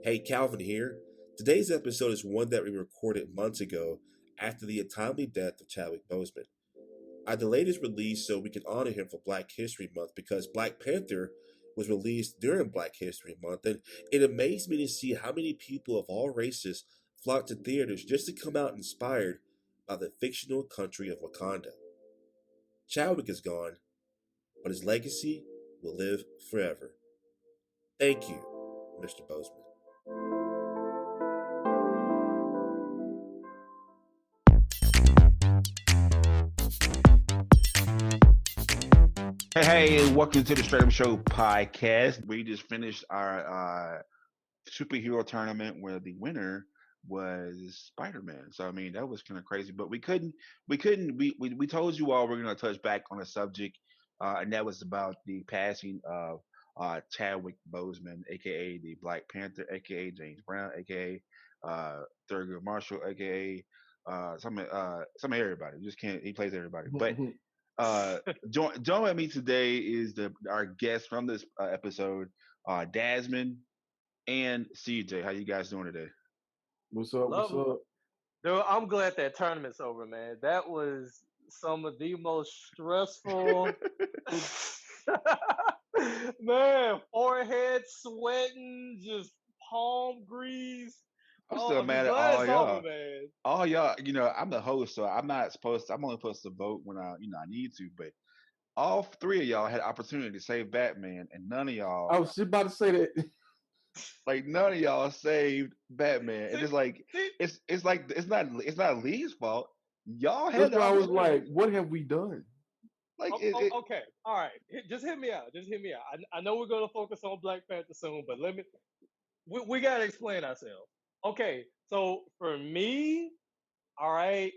Hey, Calvin here. Today's episode is one that we recorded months ago after the untimely death of Chadwick Boseman. I delayed his release so we can honor him for Black History Month because Black Panther was released during Black History Month, and it amazed me to see how many people of all races flocked to theaters just to come out inspired by the fictional country of Wakanda. Chadwick is gone, but his legacy will live forever. Thank you, Mr. Boseman. Hey, welcome to the Straight Up Show podcast. We just finished our superhero tournament where the winner was Spider-Man. So I mean that was kind of crazy, but we told you all we're gonna touch back on a subject, and that was about the passing of Chadwick Boseman, aka the Black Panther, aka James Brown, aka Thurgood Marshall, aka some of everybody. You just can't he plays everybody. But uh, joining me today is our guest from this episode, Dazzmond and CJ. How you guys doing today? What's up? What's Love it. up? Dude, I'm glad that tournament's over, man. That was some of the most stressful. Man, forehead sweating, just palm grease. I'm Oh, still I'm just mad at glad all it's over, y'all. man. All y'all, I'm the host, so I'm not supposed to. I'm only supposed to vote when I need to. But all three of y'all had opportunity to save Batman, and none of y'all, I was just about to say that. none of y'all saved Batman. And See, it's like, see, it's not Lee's fault. Y'all had That's the why I was opportunity. like, what have we done? Like it okay, all right. Just hear me out. Just hear me out. I know we're gonna focus on Black Panther soon, but we gotta explain ourselves. Okay, so for me, all right,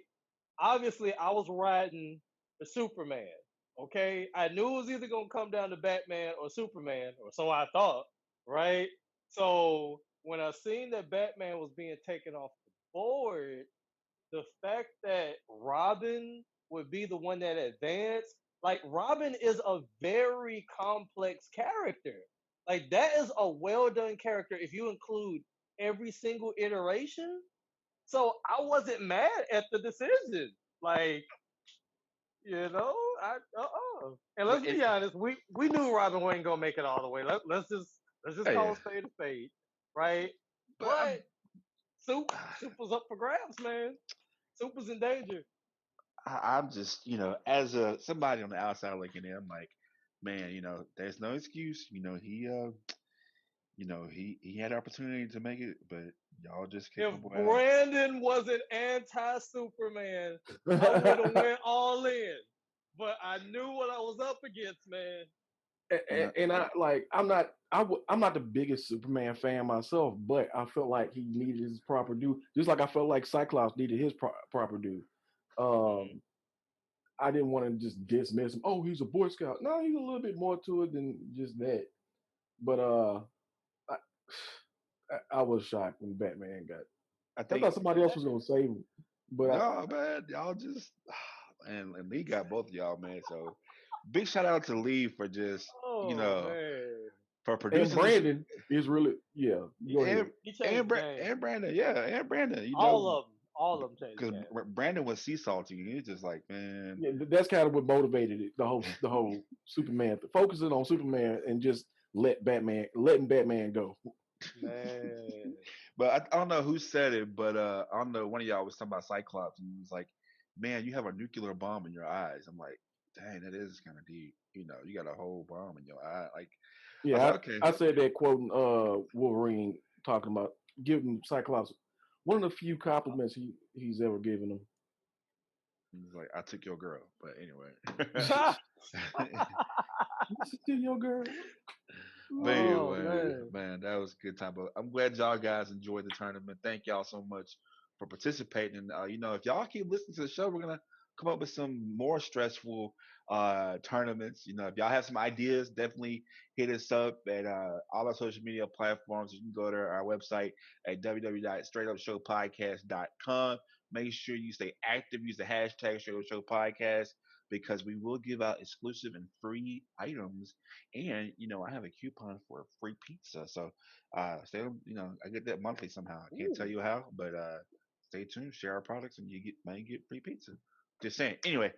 obviously I was riding the Superman. Okay, I knew it was either gonna come down to Batman or Superman, or so I thought, right? So when I seen that Batman was being taken off the board, the fact that Robin would be the one that advanced, like Robin is a very complex character. Like that is a well done character if you include every single iteration. So I wasn't mad at the decision. Like, And but let's be honest, we knew Robin wasn't gonna make it all the way. Let's just yeah, call yeah. a spade a spade, right? But But Soup was up for grabs, man. Soup was in danger. I'm just, as a somebody on the outside looking in, I'm like, man, there's no excuse. He had opportunity to make it, but y'all just kicked If my boy out. Brandon wasn't anti Superman, I would have went all in. But I knew what I was up against, man. You know, and I like, I'm not the biggest Superman fan myself, but I felt like he needed his proper due, just like I felt like Cyclops needed his proper due. Mm. Um, I didn't want to just dismiss him. Oh, he's a Boy Scout. No, he's a little bit more to it than just that. But I, I was shocked when Batman got. I I thought think somebody else was gonna save him, but no, man, y'all just and Lee got both of y'all, man. So big shout out to Lee for just you Oh know man, for and producing this. Brandon is really yeah. he Go And ahead. he changed the game. And Brandon, yeah, and Brandon, All of them changed the because game. Brandon was sea salty. He's just like, man, Yeah, that's kind of what motivated it. The whole Superman focusing on Superman and just letting Batman go. Man, but I don't know who said it, but I don't know. One of y'all was talking about Cyclops, and he was like, "Man, you have a nuclear bomb in your eyes." I'm like, "Dang, that is kind of deep." You got a whole bomb in your eye. Like, I was Yeah, like, "Okay." I said that quoting Wolverine talking about giving Cyclops one of the few compliments he's ever given him. He's like, "I took your girl," but anyway. Still your girl. But oh anyway, man, man, that was a good time. But I'm glad y'all guys enjoyed the tournament. Thank y'all so much for participating. And if y'all keep listening to the show, we're gonna come up with some more stressful tournaments. If y'all have some ideas, definitely hit us up at all our social media platforms. You can go to our website at www.straightupshowpodcast.com. Make sure you stay active. Use the hashtag Straight Up Show Podcast because we will give out exclusive and free items. And I have a coupon for free pizza. So stay on, I get that monthly somehow. I can't tell Ooh. you how, but stay tuned, share our products, and you might get free pizza. Just saying. Anyway,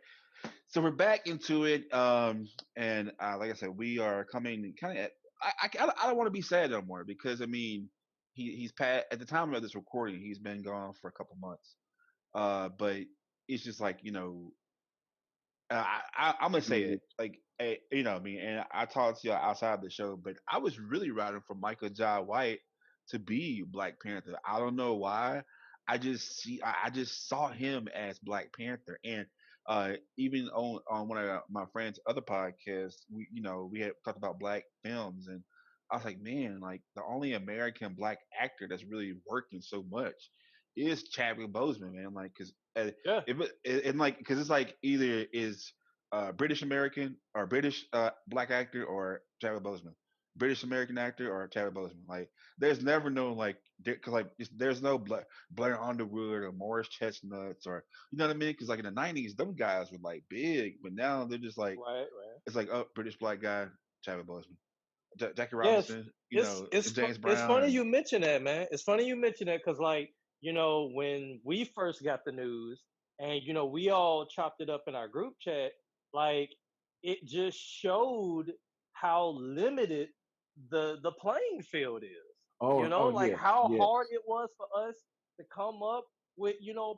so we're back into it. And like I said, we are coming kind of. I don't want to be sad no more because I mean he's at the time of this recording he's been gone for a couple months. But it's just like I'm gonna say Yeah. it like I mean, and I talked to you outside the show, but I was really riding for Michael Jai White to be Black Panther. I don't know why. I just saw him as Black Panther, and even on one of my friends' other podcasts, we had talked about black films, and I was like, man, like the only American black actor that's really working so much is Chadwick Boseman, man. Like, cause Yeah. and like because it's like either is British American or British black actor or Chadwick Boseman, British American actor or Chadwick Boseman. Like there's never no like because like there's no Blair Underwood or Morris Chestnuts or you know what I mean? Because like in the '90s, them guys were like big, but now they're just like Right. Right. it's like oh British black guy Chadwick Boseman, Jackie Yes. Robinson, and James It's Brown funny and you mention that, man. It's funny you mention that because like when we first got the news and we all chopped it up in our group chat, like it just showed how limited the playing field is. Oh Like yes, how yes. hard it was for us to come up with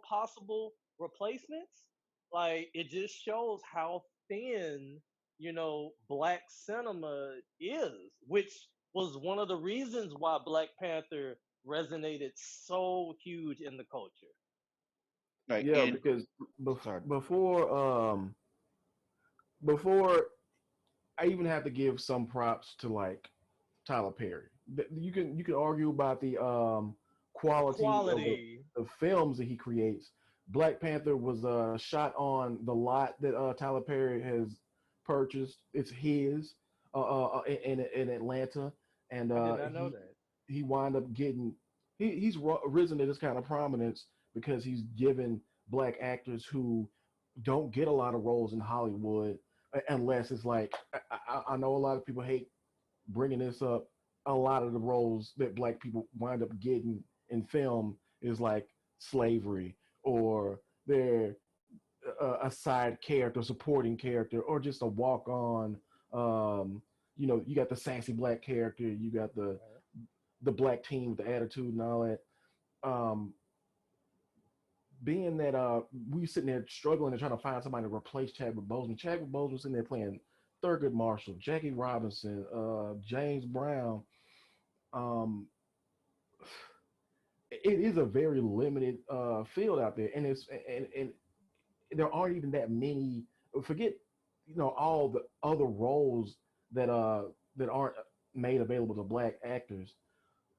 possible replacements. Like it just shows how thin black cinema is, which was one of the reasons why Black Panther resonated so huge in the culture. like Yeah, and because sorry. before I even have to give some props to like Tyler Perry. You can argue about the quality of Quality. the films that he creates. Black Panther was shot on the lot that Tyler Perry has purchased. It's his in Atlanta, and I did not know that. he wound up getting risen to this kind of prominence because he's given black actors who don't get a lot of roles in Hollywood unless it's like I know a lot of people hate bringing this up. A lot of the roles that black people wind up getting in film is like slavery or they're a side character, supporting character, or just a walk on. You got the sassy black character, you got Right. the black team with the attitude and all that. Um, Being that we sitting there struggling and trying to find somebody to replace Chadwick Boseman. Chadwick Boseman sitting there playing Thurgood Marshall, Jackie Robinson, James Brown. Um, it is a very limited field out there, and and there aren't even that many. Forget all the other roles that aren't made available to black actors.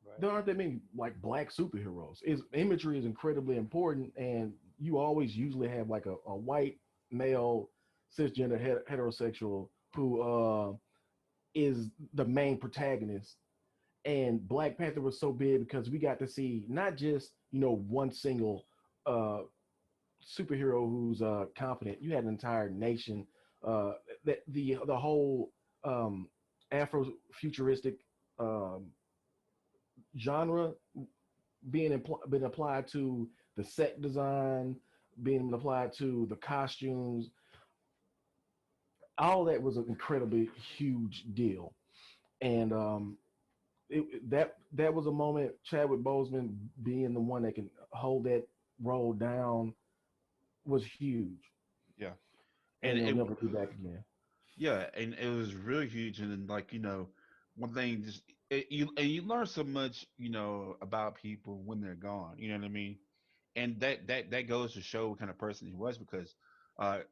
Right. There aren't that many like black superheroes. Imagery is incredibly important, and you always usually have like a white male cisgender heterosexual who is the main protagonist. And Black Panther was so big because we got to see not just one single uh, superhero who's competent. You had an entire nation. That the whole Afro futuristic um, genre been applied to the set design, being applied to the costumes. All that was an incredibly huge deal, and that was a moment. Chadwick Boseman being the one that can hold that role down was huge, Yeah, and and he'll it never be back again. yeah, and it was really huge. And then, like one thing just you learn so much about people when they're gone. You know what I mean? And that goes to show what kind of person he was because I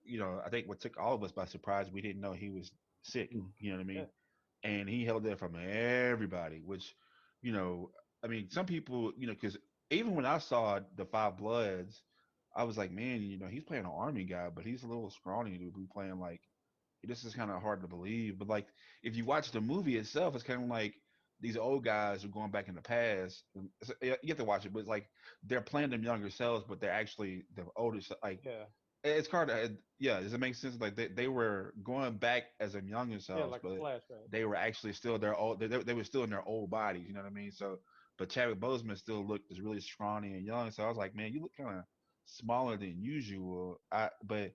think what took all of us by surprise we didn't know he was sick. Mm. You know what I Yeah. mean? And he held that from everybody, which you know I mean some people because even when I saw the Five Bloods, I was like, man, he's playing an army guy, but he's a little scrawny to be playing like this is kind of hard to believe. But like, if you watch the movie itself, it's kind of like these old guys are going back in the past. You have to watch it, but it's like they're playing them younger selves, but they're actually the oldest. Like Yeah. it's hard to, yeah, does it make sense? Like they were going back as their younger Yeah, selves, like a but flashback. they were actually still their old. They were still in their old bodies. You know what I mean? So, but Chadwick Boseman still looked just really scrawny and young. So I was like, man, you look kind of smaller than usual. But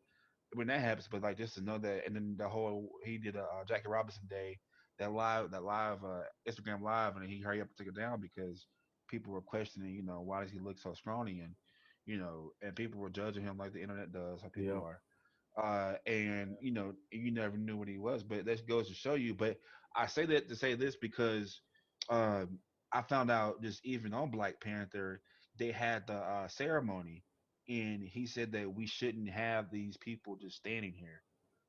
when that happens, but like just to know that, and then the whole he did a Jackie Robinson Day, that live Instagram live, and he hurried up and took it down because people were questioning, why does he look so scrawny, and and people were judging him like the internet does, how people Yeah. are. And you never knew what he was, but that goes to show you. But I say that to say this because um, I found out just even on Black Panther, they had the ceremony, and he said that we shouldn't have these people just standing here,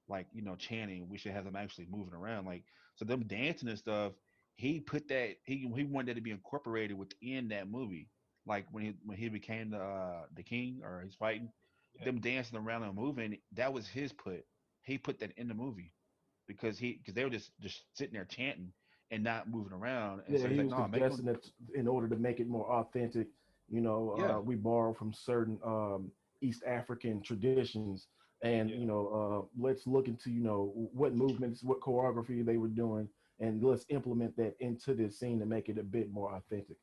like chanting. We should have them actually moving around, like so them dancing and stuff. He put that he wanted that to be incorporated within that movie, like when he became the king or he's fighting Yeah. them dancing around and moving. That was his put. He put that in the movie because they were just sitting there chanting and not moving around. And Yeah, so he's he like, was no, make them. suggesting that in order to make it more authentic, Yeah, we borrow from certain East African traditions, and Yeah. let's look into what movements, what choreography they were doing, and let's implement that into this scene to make it a bit more authentic.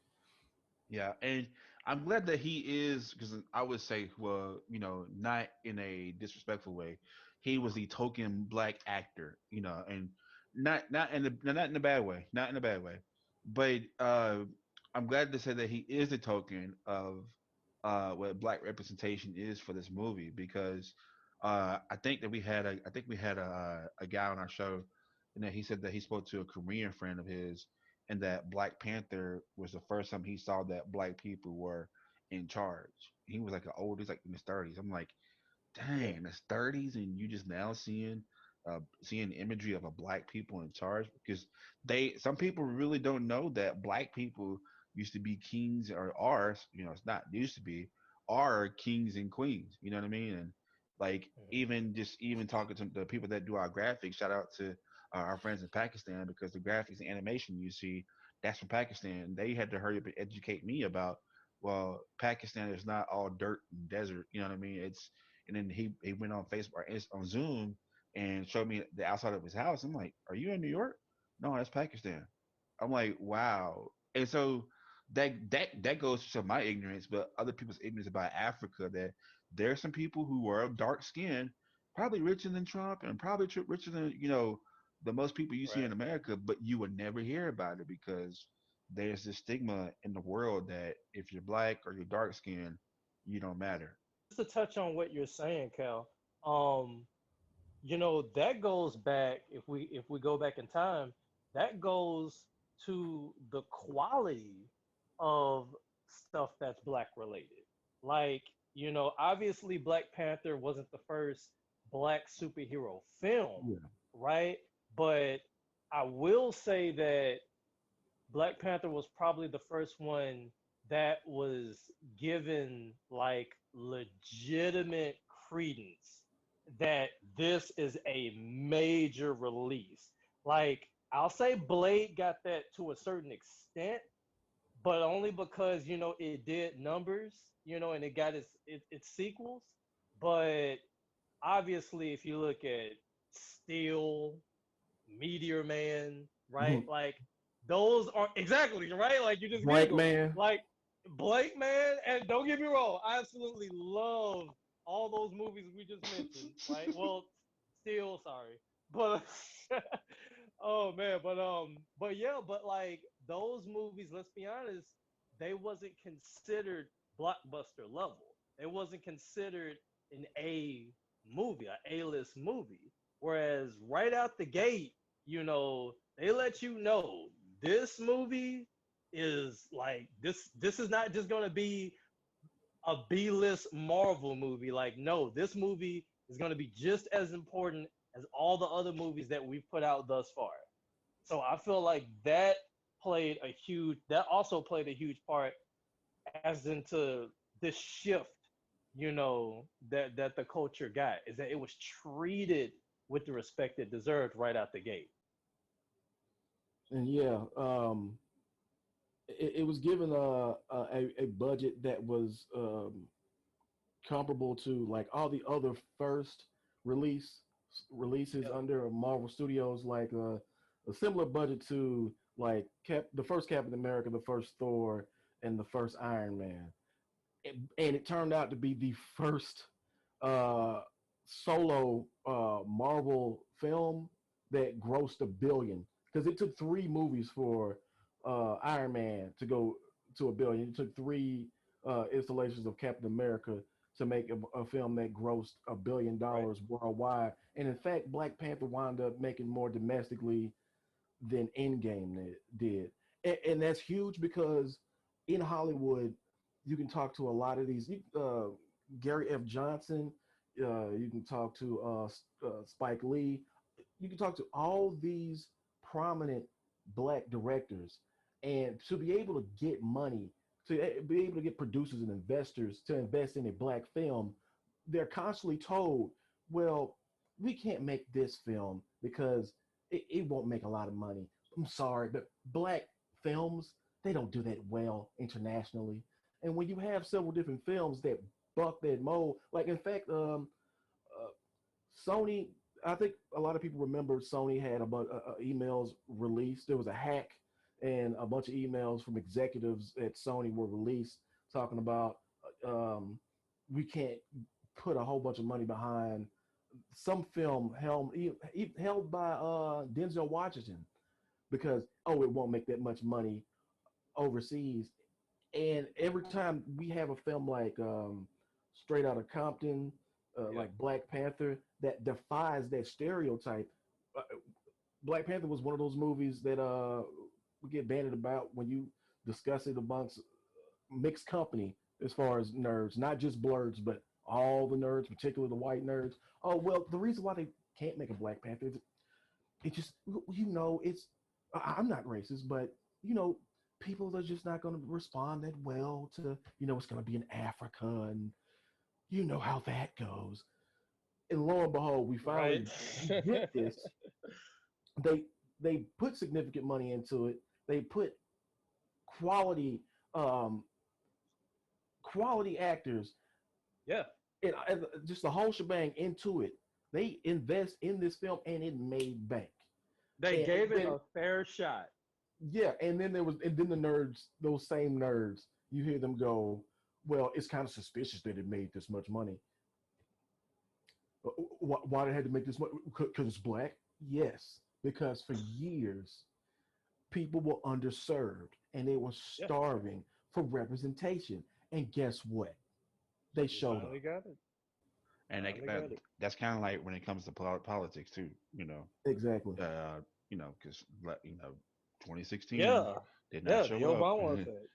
yeah, and I'm glad that he is because I would say, well, not in a disrespectful way, he was the token black actor, and not in a bad way, not in a bad way, but I'm glad to say that he is the token of what black representation is for this movie because I think we had a guy on our show, and that he said that he spoke to a Korean friend of his, and that Black Panther was the first time he saw that black people were in charge. He was like he's like in his 30s. I'm like, Yeah. dang, in his 30s, and you just now seeing imagery of a black people in charge because some people really don't know that black people used to be kings or are, it's not used to be, are kings and queens. You know what I mean? And like Mhm. even talking to the people that do our graphics, shout out to our friends in Pakistan because the graphics and animation you see, that's from Pakistan. They had to hurry up and educate me about, well, Pakistan is not all dirt and desert. You know what I mean? And then he went on Facebook or on Zoom and showed me the outside of his house. I'm like, are you in New York? No, that's Pakistan. I'm like, wow. And so that goes to my ignorance, but other people's ignorance about Africa, that there are some people who are dark skinned, probably richer than Trump and probably richer than the most people you see in Right. America, but you would never hear about it because there's this stigma in the world that if you're black or you're dark skinned, you don't matter. Just to touch on what you're saying, Cal, um, that goes back, if we go back in time, that goes to the quality of stuff that's black related. Like, obviously Black Panther wasn't the first black superhero film, Yeah. right? But I will say that Black Panther was probably the first one that was given like legitimate credence that this is a major release. Like, I'll say Blade got that to a certain extent, but only because it did numbers, and it got its sequels. But obviously, if you look at Steel, Meteor Man, right? Mhm. Like, those are exactly right. Like, you just Blank giggle. man. Like, Blake Man, and don't get me wrong, I absolutely love all those movies we just mentioned, right? Well, still sorry, but oh man, but yeah, but like those movies, let's be honest, they wasn't considered blockbuster level. It wasn't considered an A movie, a A-list movie. Whereas right out the gate, they let you know this movie is like this is not just going to be a B-list Marvel movie. Like, no, this movie is going to be just as important as all the other movies that we've put out thus far. So I feel like that also played a huge part as into this shift, that the culture got, is that it was treated with the respect it deserved right out the gate. And yeah, it was given a budget that was comparable to like all the other first release releases Yep. under Marvel Studios, like a similar budget to like the first Captain America, the first Thor, and the first Iron Man. And it turned out to be the first uh, solo Marvel film that grossed 1 billion, because it took 3 movies for Iron Man to go to 1 billion. It took 3 installations of Captain America to make a film that grossed Right. $1 billion worldwide. And in fact, Black Panther wound up making more domestically than Endgame did. And that's huge because in Hollywood, you can talk to a lot of these. Gary F. Johnson, you can talk to Spike Lee. You can talk to all these prominent black directors. And to be able to get money, to be able to get producers and investors to invest in a black film, they're constantly told, well, we can't make this film because it won't make a lot of money. I'm sorry, but black films, they don't do that well internationally. And when you have several different films that buck that mold, like in fact, Sony, I think a lot of people remember Sony had a bunch of emails released. There was a hack, and a bunch of emails from executives at Sony were released talking about um, we can't put a whole bunch of money behind some film held by Denzel Washington because it won't make that much money overseas. And every time we have a film like Straight Outta Compton, Yeah. like Black Panther, that defies that stereotype. Uh, Black Panther was one of those movies that we get bandied about when you discuss it amongst mixed company as far as nerds, not just blurs, but all the nerds, particularly the white nerds. Oh well, the reason why they can't make a Black Panther is it just it's I'm not racist, but people are just not going to respond that well to it's going to be in Africa, and you know how that goes. And lo and behold, Right. we get this. They they put significant money into it. They put quality um, quality actors Yeah. and just the whole shebang into it. They invest in this film, and it made bank. They And gave it then a fair shot. yeah, and then the nerds, those same nerds, you hear them go, well, it's kind of suspicious that it made this much money. Why did it have to make this much? Because it's black? Yes, because for years people were underserved and they were Yeah. starving for representation. And guess what? They We showed finally up. got it. And Finally got it. that's kind of like when it comes to politics too. Exactly. Because 2016 Yeah. did not Yeah. The show up. Obama effect.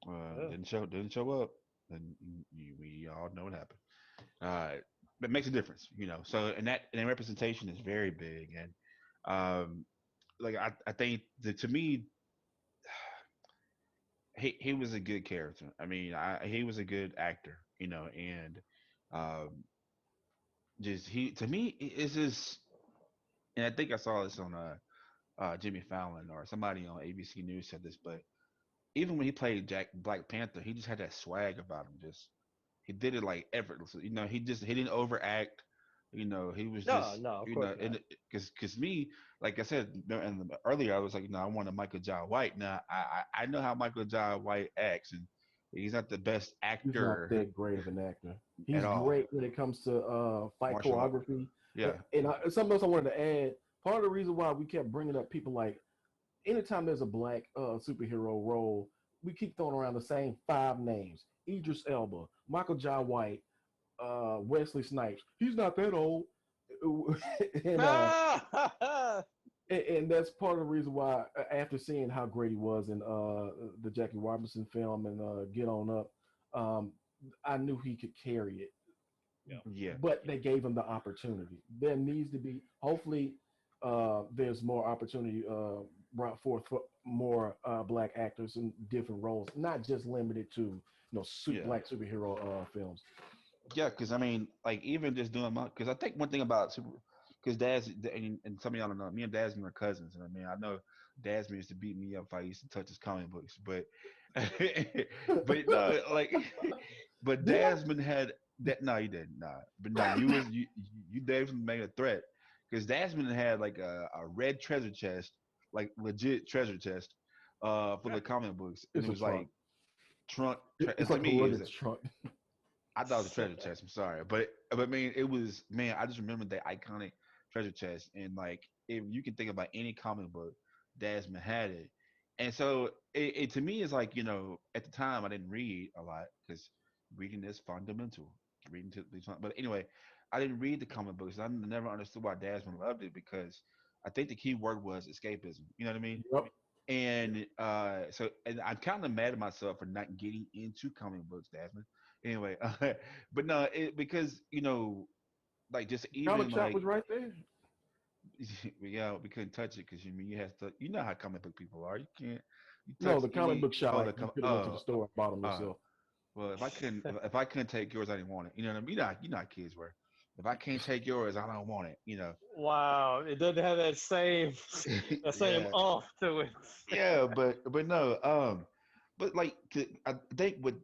Yeah. Didn't show up, and we all know what happened. Uh, but it makes a difference. So and representation is very big, and um, like I think that to me he was a good character. I mean, he was a good actor, and um, just he to me is just, and I think I saw this on Jimmy Fallon or somebody on ABC News said this, but even when he played Black Panther, he just had that swag about him. Just he did it like effortlessly. He didn't overact. He was No, just no, of course not. and because me, like I said earlier, I was like, I wanted Michael Jai White. Now I know how Michael Jai White acts, and he's not the best He's not actor that great of an actor. at He's all. great when it comes to fight Martial art, choreography. yeah, Something else I wanted to add. Part of the reason why we kept bringing up people like anytime there's a black superhero role, we keep throwing around the same 5 names: Idris Elba, Michael Jai White, Wesley Snipes. He's not that old, and, uh, and that's part of the reason why. After seeing how great he was in the Jackie Robinson film and Get On Up, I knew he could carry it. Yeah. yeah. But they gave him the opportunity. There needs to be, hopefully, there's more opportunity brought forth for more black actors in different roles, not just limited to Yeah. black superhero films. Yeah, because I mean, like even just doing my, because I think one thing about super, because Daz and some of y'all don't know, me and Dazzmond are cousins, and I mean, I know Dazzmond used to beat me up if I used to touch his comic books, but but no, like, but Did I? Dazzmond had No, you didn't. Nah, but no, you definitely made a threat because Dazzmond had like a red treasure chest, like legit treasure chest, for the comic books, and It's it a was trunk. like trunk. It's To like a me, is luggage trunk. I thought it was a treasure chest. I'm sorry, but I mean, it was man. I just remember the iconic treasure chest, and like if you can think about any comic book, Dazzmond had it, and so it to me is like at the time I didn't read a lot because reading is fundamental. Reading to be fun, but anyway, I didn't read the comic books. I never understood why Dazzmond loved it because I think the key word was escapism. You know what I mean? Yep. And and I'm kind of mad at myself for not getting into comic books, Dazzmond. Anyway, but no, because like just Comic even shop like was right there. yeah, we couldn't touch it because you have to. You know how comic book people are. You can't you No, touch the comic any book shop. oh Like you could have went to the store and bought them uh yourself. well if I couldn't take yours, I didn't want it. You know what I mean? You know how kids were. If I can't take yours, I don't want it. Wow, it doesn't have that same Yeah, off to it. yeah, but no, but like I think with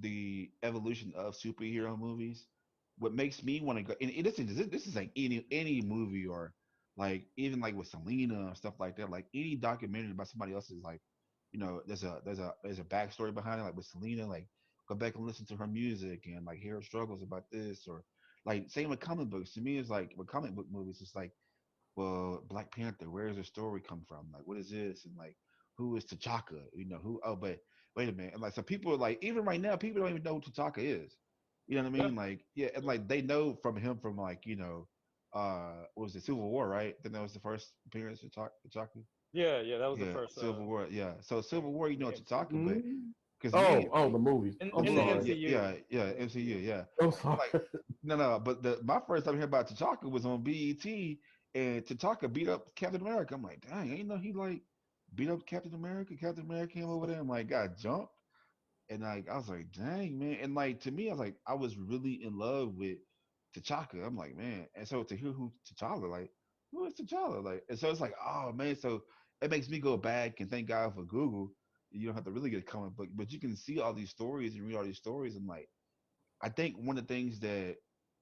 the evolution of superhero movies, what makes me want to go and this is like any movie or like even like with Selena and stuff like that, like any documentary about somebody else's like, there's a backstory behind it, like with Selena, like go back and listen to her music and like hear her struggles about this or like same with comic books. To me, it's like with comic book movies, it's like well, Black Panther, where does the story come from? Like, what is this? And like, who is T'Chaka? Who? Oh, but wait a minute. And like, so people are like, even right now, people don't even know who T'Chaka is. You know what I Yeah, mean? Like, yeah, and like they know from him from like, what was it, Civil War, right? Then that was the first appearance of T'Chaka. yeah. That was the Yeah, first Civil War. Yeah, so Civil War, you know T'Chaka, but Mm. because me, Oh, the movies. the I'm in the movie, sorry. yeah, MCU. yeah, MCU, yeah. I'm But sorry. like, no, but my first time hearing about T'Chaka was on BET, and T'Chaka beat up Captain America. I'm like, dang, ain't know he like beat up Captain America. Captain America came over there and like got jumped, and like I was like, dang man, and like to me, I was really in love with T'Chaka. I'm like, man, and so to hear who T'Challa, like, who is T'Challa, like, and so it's like, oh man, so it makes me go back and thank God for Google. You don't have to really get a comic book, but you can see all these stories and read all these stories, and like I think one of the things that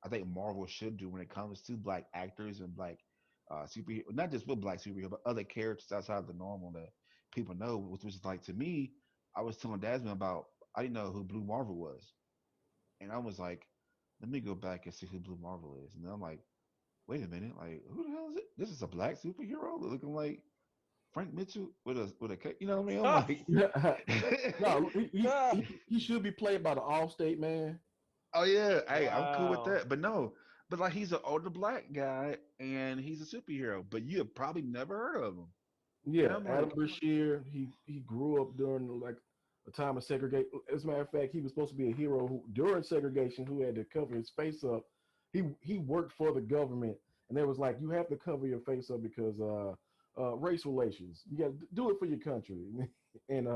I think Marvel should do when it comes to black actors and black superhero, not just with black superhero, but other characters outside of the normal that people know, which was like to me, I was telling Dazzmond about I didn't know who Blue Marvel was, and I was like, let me go back and see who Blue Marvel is, and then I'm like, wait a minute, like who the hell is it? This is a black superhero looking like Frank Mitchell with a you know what I mean? I'm like, No, he should be played by the All-State man. oh yeah, hey, I'm cool with Wow. that. But no, but like he's an older black guy and he's a superhero, but you have probably never heard of him. And Yeah, I'm Adam like, Brashear. He grew up during like a time of segregation. As a matter of fact, he was supposed to be a hero who, during segregation, who had to cover his face up. He worked for the government, and they was like, you have to cover your face up because race relations. You got to do it for your country. And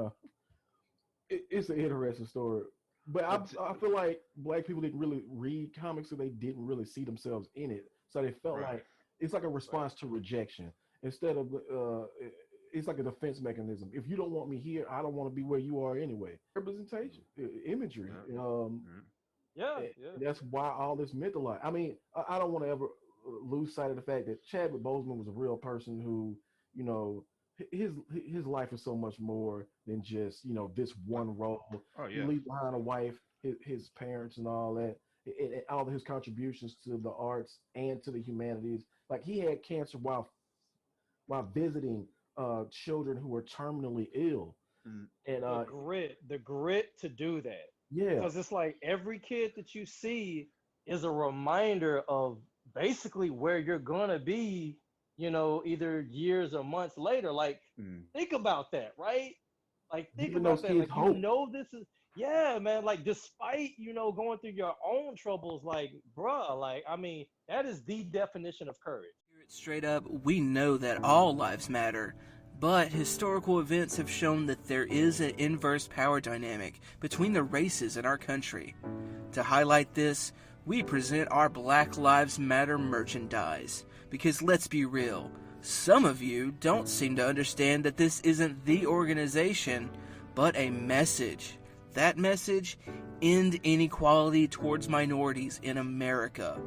it's an interesting story. But but I feel like black people didn't really read comics, so they didn't really see themselves in it. So they felt right, like it's like a response to rejection. Instead of it's like a defense mechanism. If you don't want me here, I don't want to be where you are anyway. Representation, imagery. yeah, yeah. Yeah, And yeah. that's why all this mythologized. I mean, I don't want to ever lose sight of the fact that Chadwick Boseman was a real person who, you know, his life is so much more than just this one role. Oh He yeah, leaves behind a wife, his parents, and all that, and all of his contributions to the arts and to the humanities. Like he had cancer while visiting children who were terminally ill, mm, and The grit to do that. yeah, Because it's like every kid that you see is a reminder of basically where you're gonna be, either years or months later. Like, mm. think about that, right? Like, think giving about those that. kids Like, hope. this is, yeah, man. Like, despite, going through your own troubles, like, bruh, like, I mean, that is the definition of courage. Straight up, we know that all lives matter, but historical events have shown that there is an inverse power dynamic between the races in our country. To highlight this, we present our Black Lives Matter merchandise. Because let's be real, some of you don't seem to understand that this isn't the organization, but a message. That message: end inequality towards minorities in America.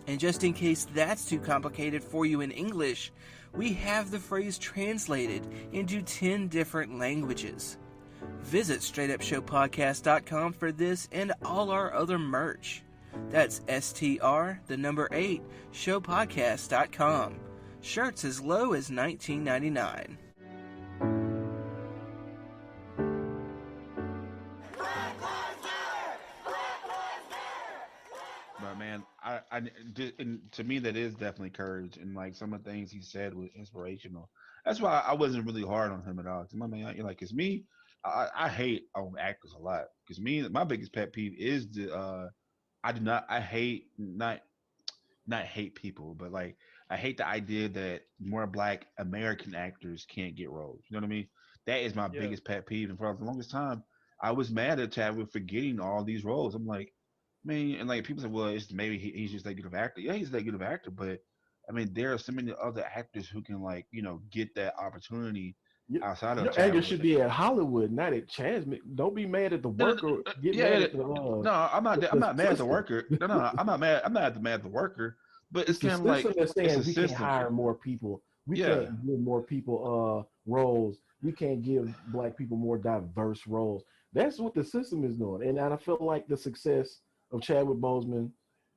And just in case that's too complicated for you in English, we have the phrase translated into 10 different languages. Visit straightupshowpodcast.com for this and all our other merch. That's STR, the number 8, showpodcast.com. Shirts as low as $19.99. But man, and to me that is definitely courage, and like some of the things he said was inspirational. That's why I wasn't really hard on him at all. 'Cause my man, you like, cause me, I hate on actors a lot. Cause me, my biggest pet peeve is I do not, I hate not hate people, but like I hate the idea that more Black American actors can't get roles. You know what I mean? That is my Yeah. biggest pet peeve, and for the longest time, I was mad at Chadwick for getting all these roles. I'm like, man, and like people say, well, it's maybe he's just that good of an actor. Yeah, he's that good of an actor, but I mean, there are so many other actors who can like get that opportunity Your, outside of your anger Chadwick. should be at Hollywood, not at Chadwick. Don't be mad at the No, no, worker. Get yeah, mad yeah, at the no, I'm not. I'm the not mad at the system. worker. No, no, I'm not mad. I'm not mad at the worker. But it's It's the kind of system like that's it's a saying we can't system. hire more people. We Yeah, can't give more people roles. We can't give Black people more diverse roles. That's what the system is doing. And I feel like the success of Chadwick Boseman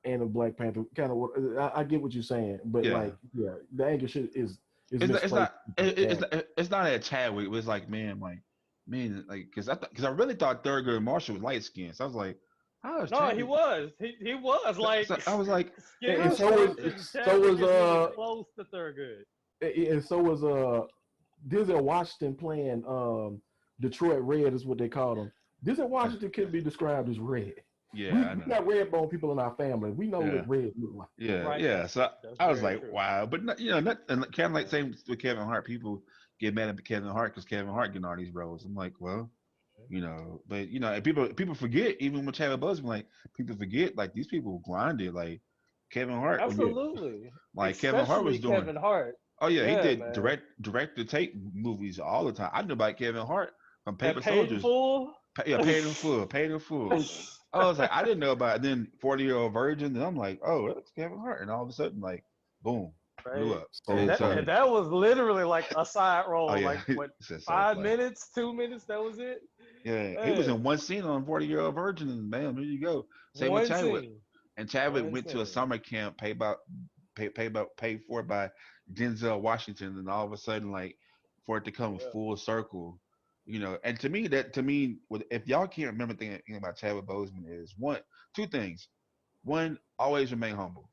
and of Black Panther kind of what I get what you're saying, but yeah. like the anger shit is It's misplaced. not. It's not at Chadwick. It was like, man, like, because I really thought Thurgood Marshall was light skinned. So I was like, how is No, he Chadwick? was. He was like So I was like, skin And so was complexion. so Chadwick was is really close to Thurgood. and so was Denzel Washington playing Detroit Red is what they called him. Denzel Washington can be described as red. yeah, I We know. got red bone people in our family. We know Yeah. what red look like. Yeah, Right. yeah. So That's I was very like, true. wow. But not, not and kind of like same with Kevin Hart. People get mad at Kevin Hart because Kevin Hart getting all these roles. I'm like, well, but and people forget even with Chadwick Boseman, like people forget like these people grinded like Kevin Hart. Absolutely. Like Kevin Hart was Especially doing. Kevin Hart. Oh yeah, he Yeah, did man. direct to tape movies all the time. I knew about Kevin Hart from That Paper paid in Soldiers. full. Yeah, paid in full, paid in full. I was like, I didn't know about it. Then 40-Year-Old Virgin, and I'm like, oh, that's Kevin Hart, and all of a sudden, like, boom, blew Right. up. So And funny. so, That was literally like a side oh role, yeah, like what, he said so 5 minutes, 2 minutes, that was it. yeah, he was Man, in one scene on 40-Year-Old Virgin, and bam, there you go. Same with one Chadwick. scene. And Chadwick One went to a scene. summer camp paid for by Denzel Washington, and all of a sudden, like, for it to come Yeah. full circle, And if y'all can't remember anything about Chadwick Boseman is two things. One, always remain humble,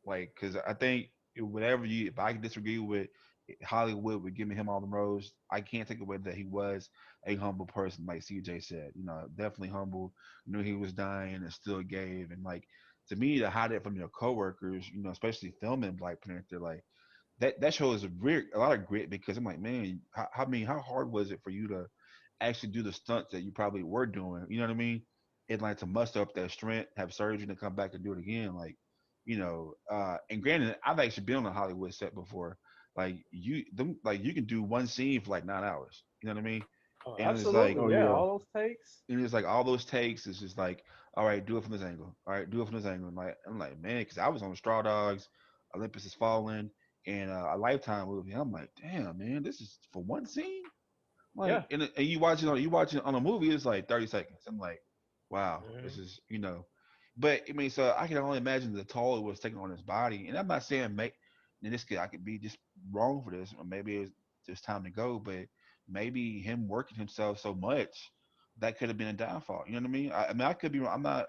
like, because I think if I can disagree with Hollywood with giving him all the roles, I can't take away that he was a humble person, like CJ said. Definitely humble. Knew he was dying and still gave. And like to me, to hide it from your coworkers, especially filming Black Panther, like that shows a lot of grit because I'm like, man, how hard was it for you to actually do the stunts that you probably were doing? You know what I mean? And like to muster up that strength, have surgery, and come back and do it again. Like, and granted, I've actually been on a Hollywood set before. Like you can do one scene for like 9 hours. You know what I mean? Oh, And it's like, Oh absolutely. Yeah, yeah. all those takes. and it's like all those takes. It's just like, all right, do it from this angle. All right, do it from this angle. I'm like, man, because I was on Straw Dogs, Olympus Has Fallen, and a Lifetime movie. I'm like, damn, man, this is for one scene. Yeah. Like, and you watch it on a movie. It's like 30 seconds. I'm like, wow, this Mhm. is. But I mean, so I can only imagine the toll it was taking on his body. And I'm not saying I could be just wrong for this, or maybe it's just time to go. But maybe him working himself so much that could have been a downfall. You know what I mean? I mean, I could be wrong. I'm not,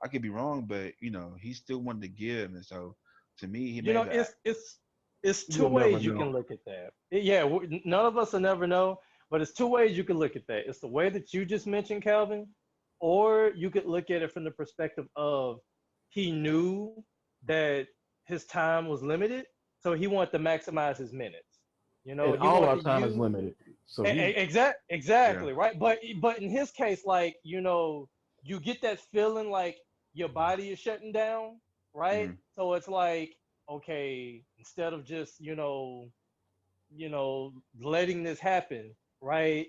I could be wrong, but he still wanted to give, and so to me, he You made know, that. it's two You'll never ways you can know. look at that. Yeah, none of us will never know, but it's two ways you can look at that. It's the way that you just mentioned, Calvin, or you could look at it from the perspective of he knew that his time was limited, so he wanted to maximize his minutes. And He all wanted our to time is use limited. So he Yeah. exactly right. But in his case, like you get that feeling like your body is shutting down, right? Mm, So it's like, okay, instead of just letting this happen, right?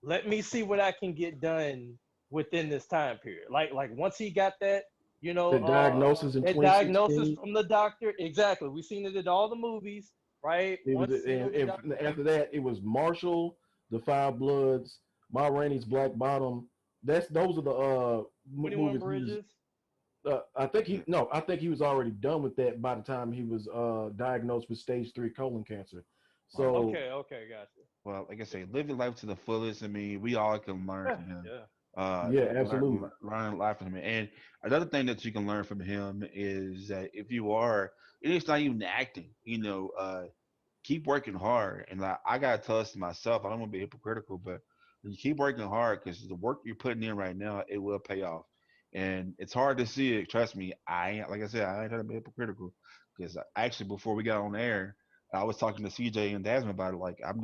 Let me see what I can get done within this time period. Like once he got that, The diagnosis in that diagnosis 2016. from the doctor, exactly. We've seen it in all the movies, right? It was, Once the and doctor, after that, it was Marshall, The Five Bloods, Ma Rainey's Black Bottom. Those are the 21 movies he was. Bridges. I think he was already done with that by the time he was diagnosed with stage 3 colon cancer. Wow. So Okay, gotcha. Well, like I say, live your life to the fullest. I mean, we all can learn Yeah, from him. yeah. yeah, absolutely. Learn a lot from him. And another thing that you can learn from him is that if you are, and it's not even acting, keep working hard. And like, I gotta tell this to myself. I don't want to be hypocritical, but when you keep working hard, because the work you're putting in right now, it will pay off. And it's hard to see it. Trust me. I ain't like I said. I ain't trying to be hypocritical because actually before we got on air, I was talking to CJ and Dazzmond about it. Like I'm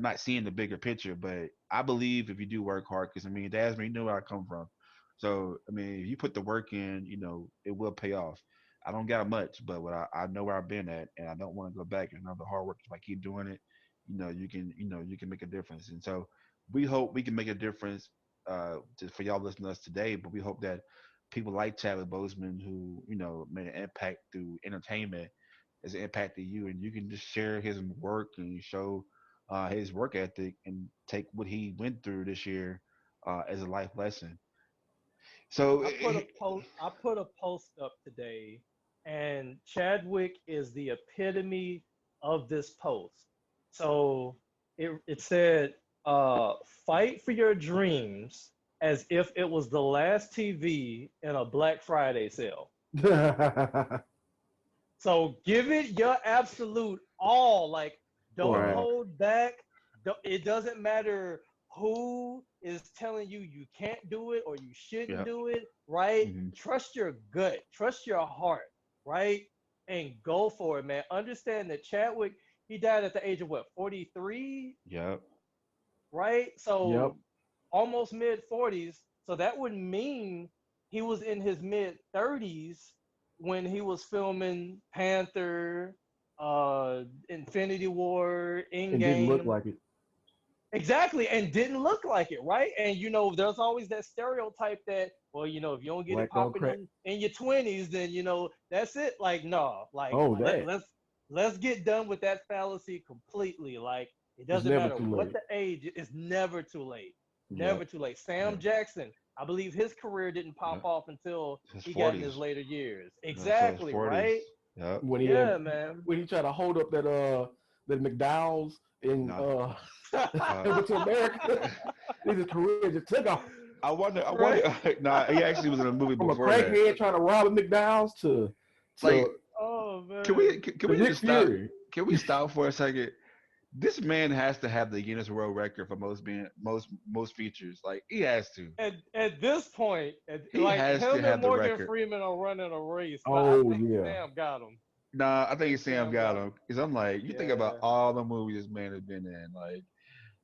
not seeing the bigger picture, but I believe if you do work hard, because I mean, Dazzmond, you know where I come from. So I mean, if you put the work in, it will pay off. I don't got much, but I know where I've been at, and I don't want to go back. And another hard work, if I keep doing it, you can make a difference. And so we hope we can make a difference for y'all listening to us today. But we hope that people like Chadwick Boseman, who made an impact through entertainment, has impacted you, and you can just share his work and show his work ethic and take what he went through this year as a life lesson. So I put a post up today, and Chadwick is the epitome of this post. So it said, "Fight for your dreams as if it was the last TV in a Black Friday sale." So give it your absolute all. Like, don't Right. hold back. It doesn't matter who is telling you you can't do it or you shouldn't yeah, do it, right? hmm Trust your gut, trust your heart, right? And go for it, man. Understand that Chadwick, he died at the age of what, 43, yeah, right? Yep. So almost mid 40s. So that would mean he was in his mid 30s when he was filming Panther, Infinity War, It didn't look Endgame. like it. Exactly, and didn't look like it, right? And there's always that stereotype that, well, if you don't get it Black don't popping crack. in your 20s, then that's it. Like, no, like Oh, let, that. let's let's get done with that fallacy completely. Like, it It's doesn't never matter too what late. the age, it's never too late. Yep. Never too late. Sam yeah, Jackson, I believe his career didn't pop yeah. off until His he got in his 40s. later years. So his Exactly, 40s. right? Yeah. When he Yeah, man. when he tried to hold up that McDowell's in No. over Uh, to America, his career just took off I wonder. I Right? wonder. Nah, he actually was in a movie from a before that. crackhead trying to rob a McDowell's Like, to Oh can we man. can to we Nick just stop? Fury. Can we stop for a second? This man has to have the Guinness World Record for most features. Like he has to. At this point, He like has to him and have the Morgan record. Freeman are running a race, but I Oh think yeah. Sam got him. Nah, I think Sam Sam got got him. him because I'm like, you think about Yeah. all the movies this man has been in. Like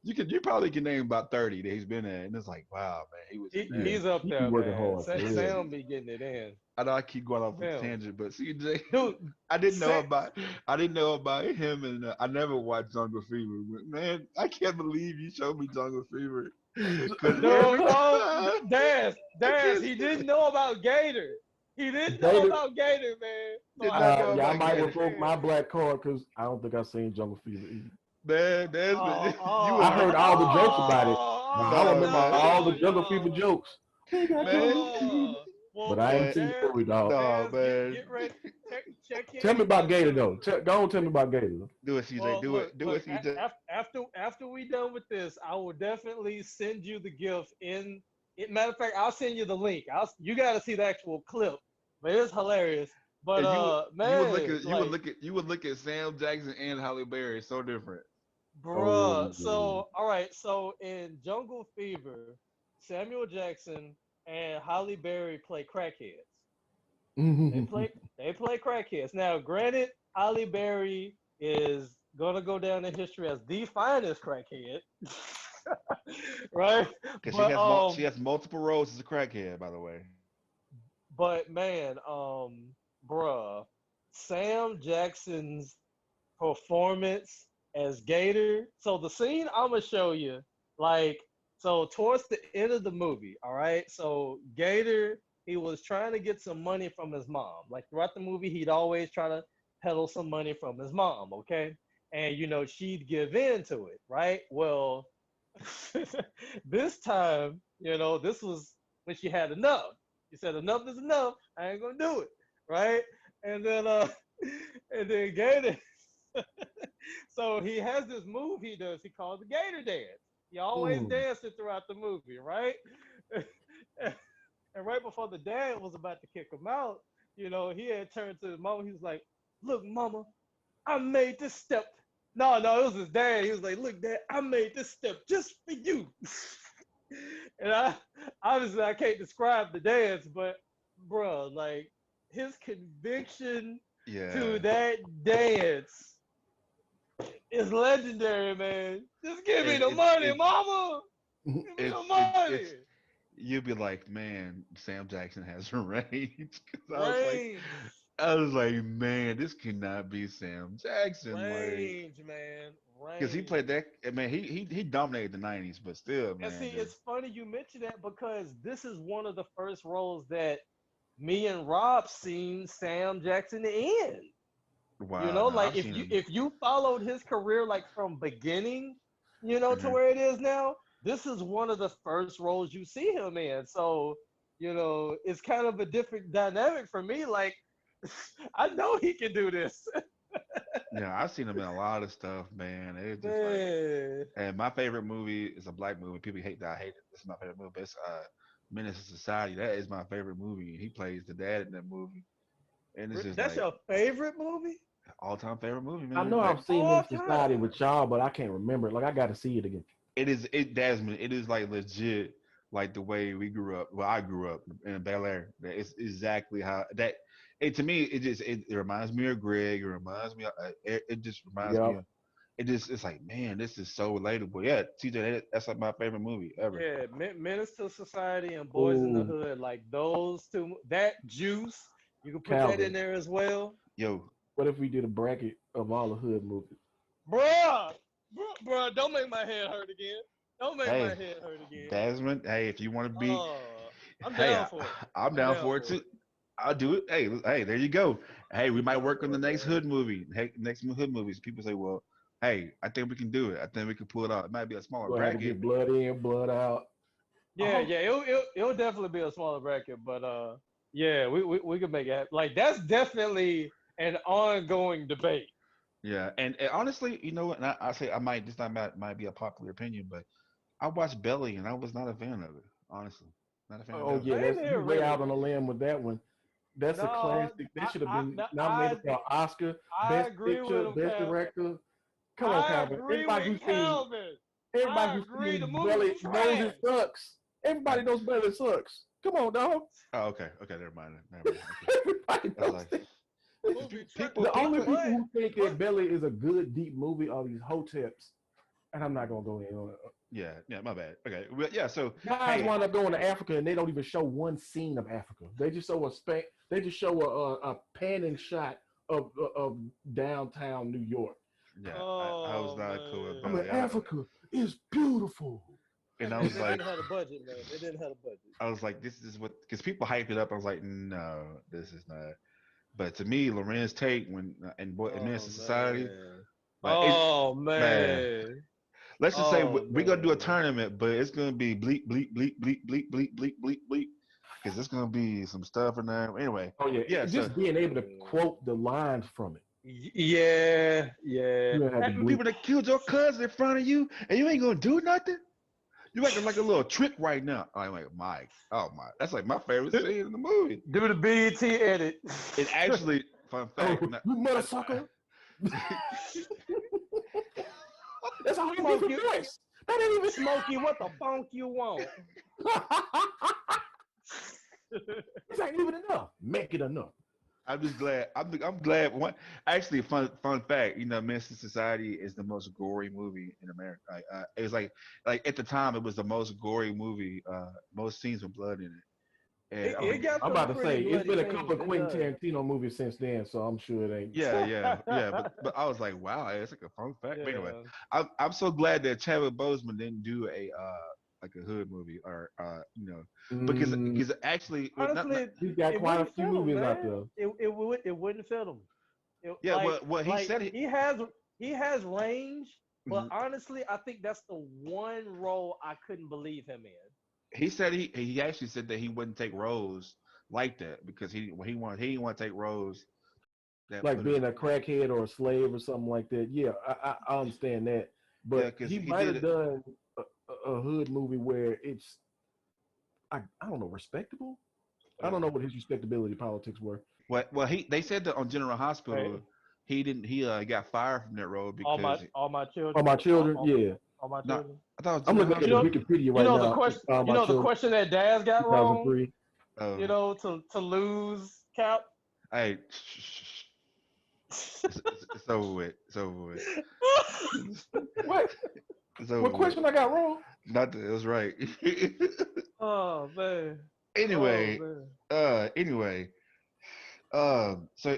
you probably can name about 30 that he's been in, and it's like, wow, man, he was in Yeah. there. He's up He be there, working man. hard for real. Sam be getting it in. I know I keep going off a Sam, tangent, but CJ, dude. I didn't know Sam, about I didn't know about him, and I never watched Jungle Fever. But, man, I can't believe you showed me Jungle Fever because dude. every Oh, time I Daz. can't He didn't know about Gator. He didn't know Gator. about Gator, man. So did I not had know to Yeah, I about might break it Gator. revoke my in. black card because I don't think I've seen Jungle Fever either. Man, Oh, you I was heard not. all the jokes about it. I No, remember man, all the no, Jungle Fever yo. jokes. They got man, Jungle Fever. Oh, But I well, ain't man, seen the Daz, movie, dog. no, Daz, man. get ready. Check Tell in me with about us Gator soon. though. Go on, tell me about Gator. Do it, CJ. Well, Do look, it. Do it, CJ. after we done with this, I will definitely send you the gift. Matter of fact, I'll send you the link. You got to see the actual clip, but it's hilarious. But And man, like, you would look at Sam Jackson and Halle Berry so different. Oh, bruh. So all right, so in Jungle Fever, Samuel Jackson and Halle Berry play crackheads. They play they play crackheads. Now, granted, Halle Berry is gonna go down in history as the finest crackhead, right? Because But she has multiple roles as a crackhead, by the way. man, bruh, Sam Jackson's performance as Gator. So the scene I'm gonna show you, like, So towards the end of the movie, all right. So Gator, he was trying to get some money from his mom. Like throughout the movie, he'd always try to peddle some money from his mom. Okay, and she'd give in to it, right? Well, this time, this was when she had enough. She said, "Enough is enough. I ain't gonna do it." Right? And then, and then Gator. So he has this move he does. He calls the Gator dance. He always Mm. dances throughout the movie, right? And right before the dad was about to kick him out, he had turned to his mama. He was like, "Look, mama, I made this step." No, no, it was his dad. He was like, "Look, dad, I made this step just for you." And obviously I can't describe the dance, but bro, like his conviction to Yeah. that dance is legendary, man. Just give me It the it money, it mama. Give me the money. it's you'd be like, man, Sam Jackson has range. 'Cause Range. I was like, man, this cannot be Sam Jackson, like, Range, man. because he Range. played that. I mean, he dominated the '90s, but still, And see, man, it's just funny you mentioned that because this is one of the first roles that me and Rob seen Sam Jackson in. wow. No, Like I've seen him. if you followed his career like from beginning, to Hmm. where it is now, this is one of the first roles you see him in. So, it's kind of a different dynamic for me. Like, I know he can do this. Yeah, I've seen him in a lot of stuff, man. It's just like, Man. and my favorite movie is a black movie. People hate that I hate it. This is my favorite movie. But it's Menace to Society. That is my favorite movie. He plays the dad in that movie, and it's just That's like your favorite movie? all time favorite movie, I man. know Like I've seen All this society time. with y'all, but I can't remember it. Like I got to see it again. it Dazzmond. It is like legit, like the way we grew up. Well, I grew up in Bel Air. It's exactly how that. It to me, it reminds me of Greg. It reminds me. It just reminds me Yep. of. It's like, man, this is so relatable. Yeah, TJ, that's like my favorite movie ever. Yeah, Menace to Society and Boys in the Oh, Hood, like those two, that juice, you can put that in Calvin. there as well. Yo, What if we did a bracket of all the hood movies? Bruh, bruh, don't make my head hurt again. Don't make my hey, head hurt again. Desmond, hey, if you want to be, I'm hey, down for it. I'm I'm down down for it for too. it. I'll do it. Hey, there you go. Hey, we I'm might down work on for the it, next man. hood movie. Hey, next hood movies. People say, well, hey, I think we can do it. I think we can pull it off. It might be a smaller We'll have to bracket. get blood in, blood out. Yeah, Oh, yeah, it'll definitely be a smaller bracket, but yeah, we could make it happen. Like that's definitely an ongoing debate. Yeah, and honestly, you know what? And I say I might this not might be a popular opinion, but I watched Belly and I was not a fan of it. Honestly, not a fan of oh Belly. yeah, Same that's here, you way really. out on a limb with that one. That's a No, classic. That should have been no, nominated for an Oscar, I Best agree with Picture, him, Best Cal. Director. Come on, I Calvin. agree with Calvin. Everybody I who's agree. The seen movie was Belly knows trash. it sucks. Uh, Everybody knows Belly sucks. Come on, dog. oh, okay, never mind. Never mind. Okay, Everybody I was knows like, that. Movie trash. people, The only people. people But who think but that Belly is a good deep movie are these hoteps, and I'm not gonna go in on it. Yeah, my bad. Okay, well, yeah. So, Guys hey, wind up going to Africa and they don't even show one scene of Africa. They just show They just show a panning shot of downtown New York. yeah, I was oh not cool with man. I mean, Belly. Africa is beautiful. And I They was didn't like, have a budget, man. They didn't have a budget. this is what because people hype it up. I was like, no, this is not. But to me, Lorenz Tate and Oh Minister Society, man. like it, Oh man. man. Let's just say Oh we're gonna do a man. tournament, but it's gonna be bleep bleep bleep bleep bleep bleep bleep bleep bleep because there's gonna be some stuff in there. Anyway, Oh yeah, yeah. So just being able to quote the lines from it. Yeah, yeah. You don't have to having bleep. people that killed your cousin in front of you and you ain't gonna do nothing. You acting like a little trick right now. I'm like, Mike, oh my, that's like my favorite scene in the movie. Do the BET edit. It actually, fun Oh, fact, you mother sucker. That's a whole Smoke different you, voice. That ain't even Smokey, what the funk you want? This ain't even enough. Make it enough. I'm just glad. I'm glad. One actually, fun fact. You know, Menace Society is the most gory movie in America. It was like at the time, it was the most gory movie. Most scenes with blood in it. And It got I'm some about to pretty say it's bloody been a scenes. couple of It Quentin does. Tarantino movies since then, so I'm sure it ain't. yeah. But I was like, wow, it's like a fun fact. But anyway, Yeah. I'm so glad that Chadwick Boseman didn't do like a hood movie, or Mm, because actually, Honestly, he's got it quite a wouldn't few fit him, movies out man. there. It wouldn't fit him. yeah, well, he said it. He has range, but Mhm. honestly, I think that's the one role I couldn't believe him in. He said he actually said that he wouldn't take roles like that because he didn't want to take roles that Like put him. being a crackhead or a slave or something like that. Yeah, I understand that. Yeah, But because he he might did have it. done a hood movie where it's I don't know, respectable. I Yeah. don't know what his respectability politics were. Well, they said that on General Hey, Hospital, he didn't he got fired from that role because all my Oh, children, my children, yeah. all my no, children. I thought it was I'm General looking at You the know, Hospital. Wikipedia right now. you My know the children, question that Daz got wrong. 2003. You Um, know, to lose Cap. hey, it's over with. It's over with. What? It's What over with. question I got wrong? Not that it was right. Oh man. Oh Anyway, man. anyway, so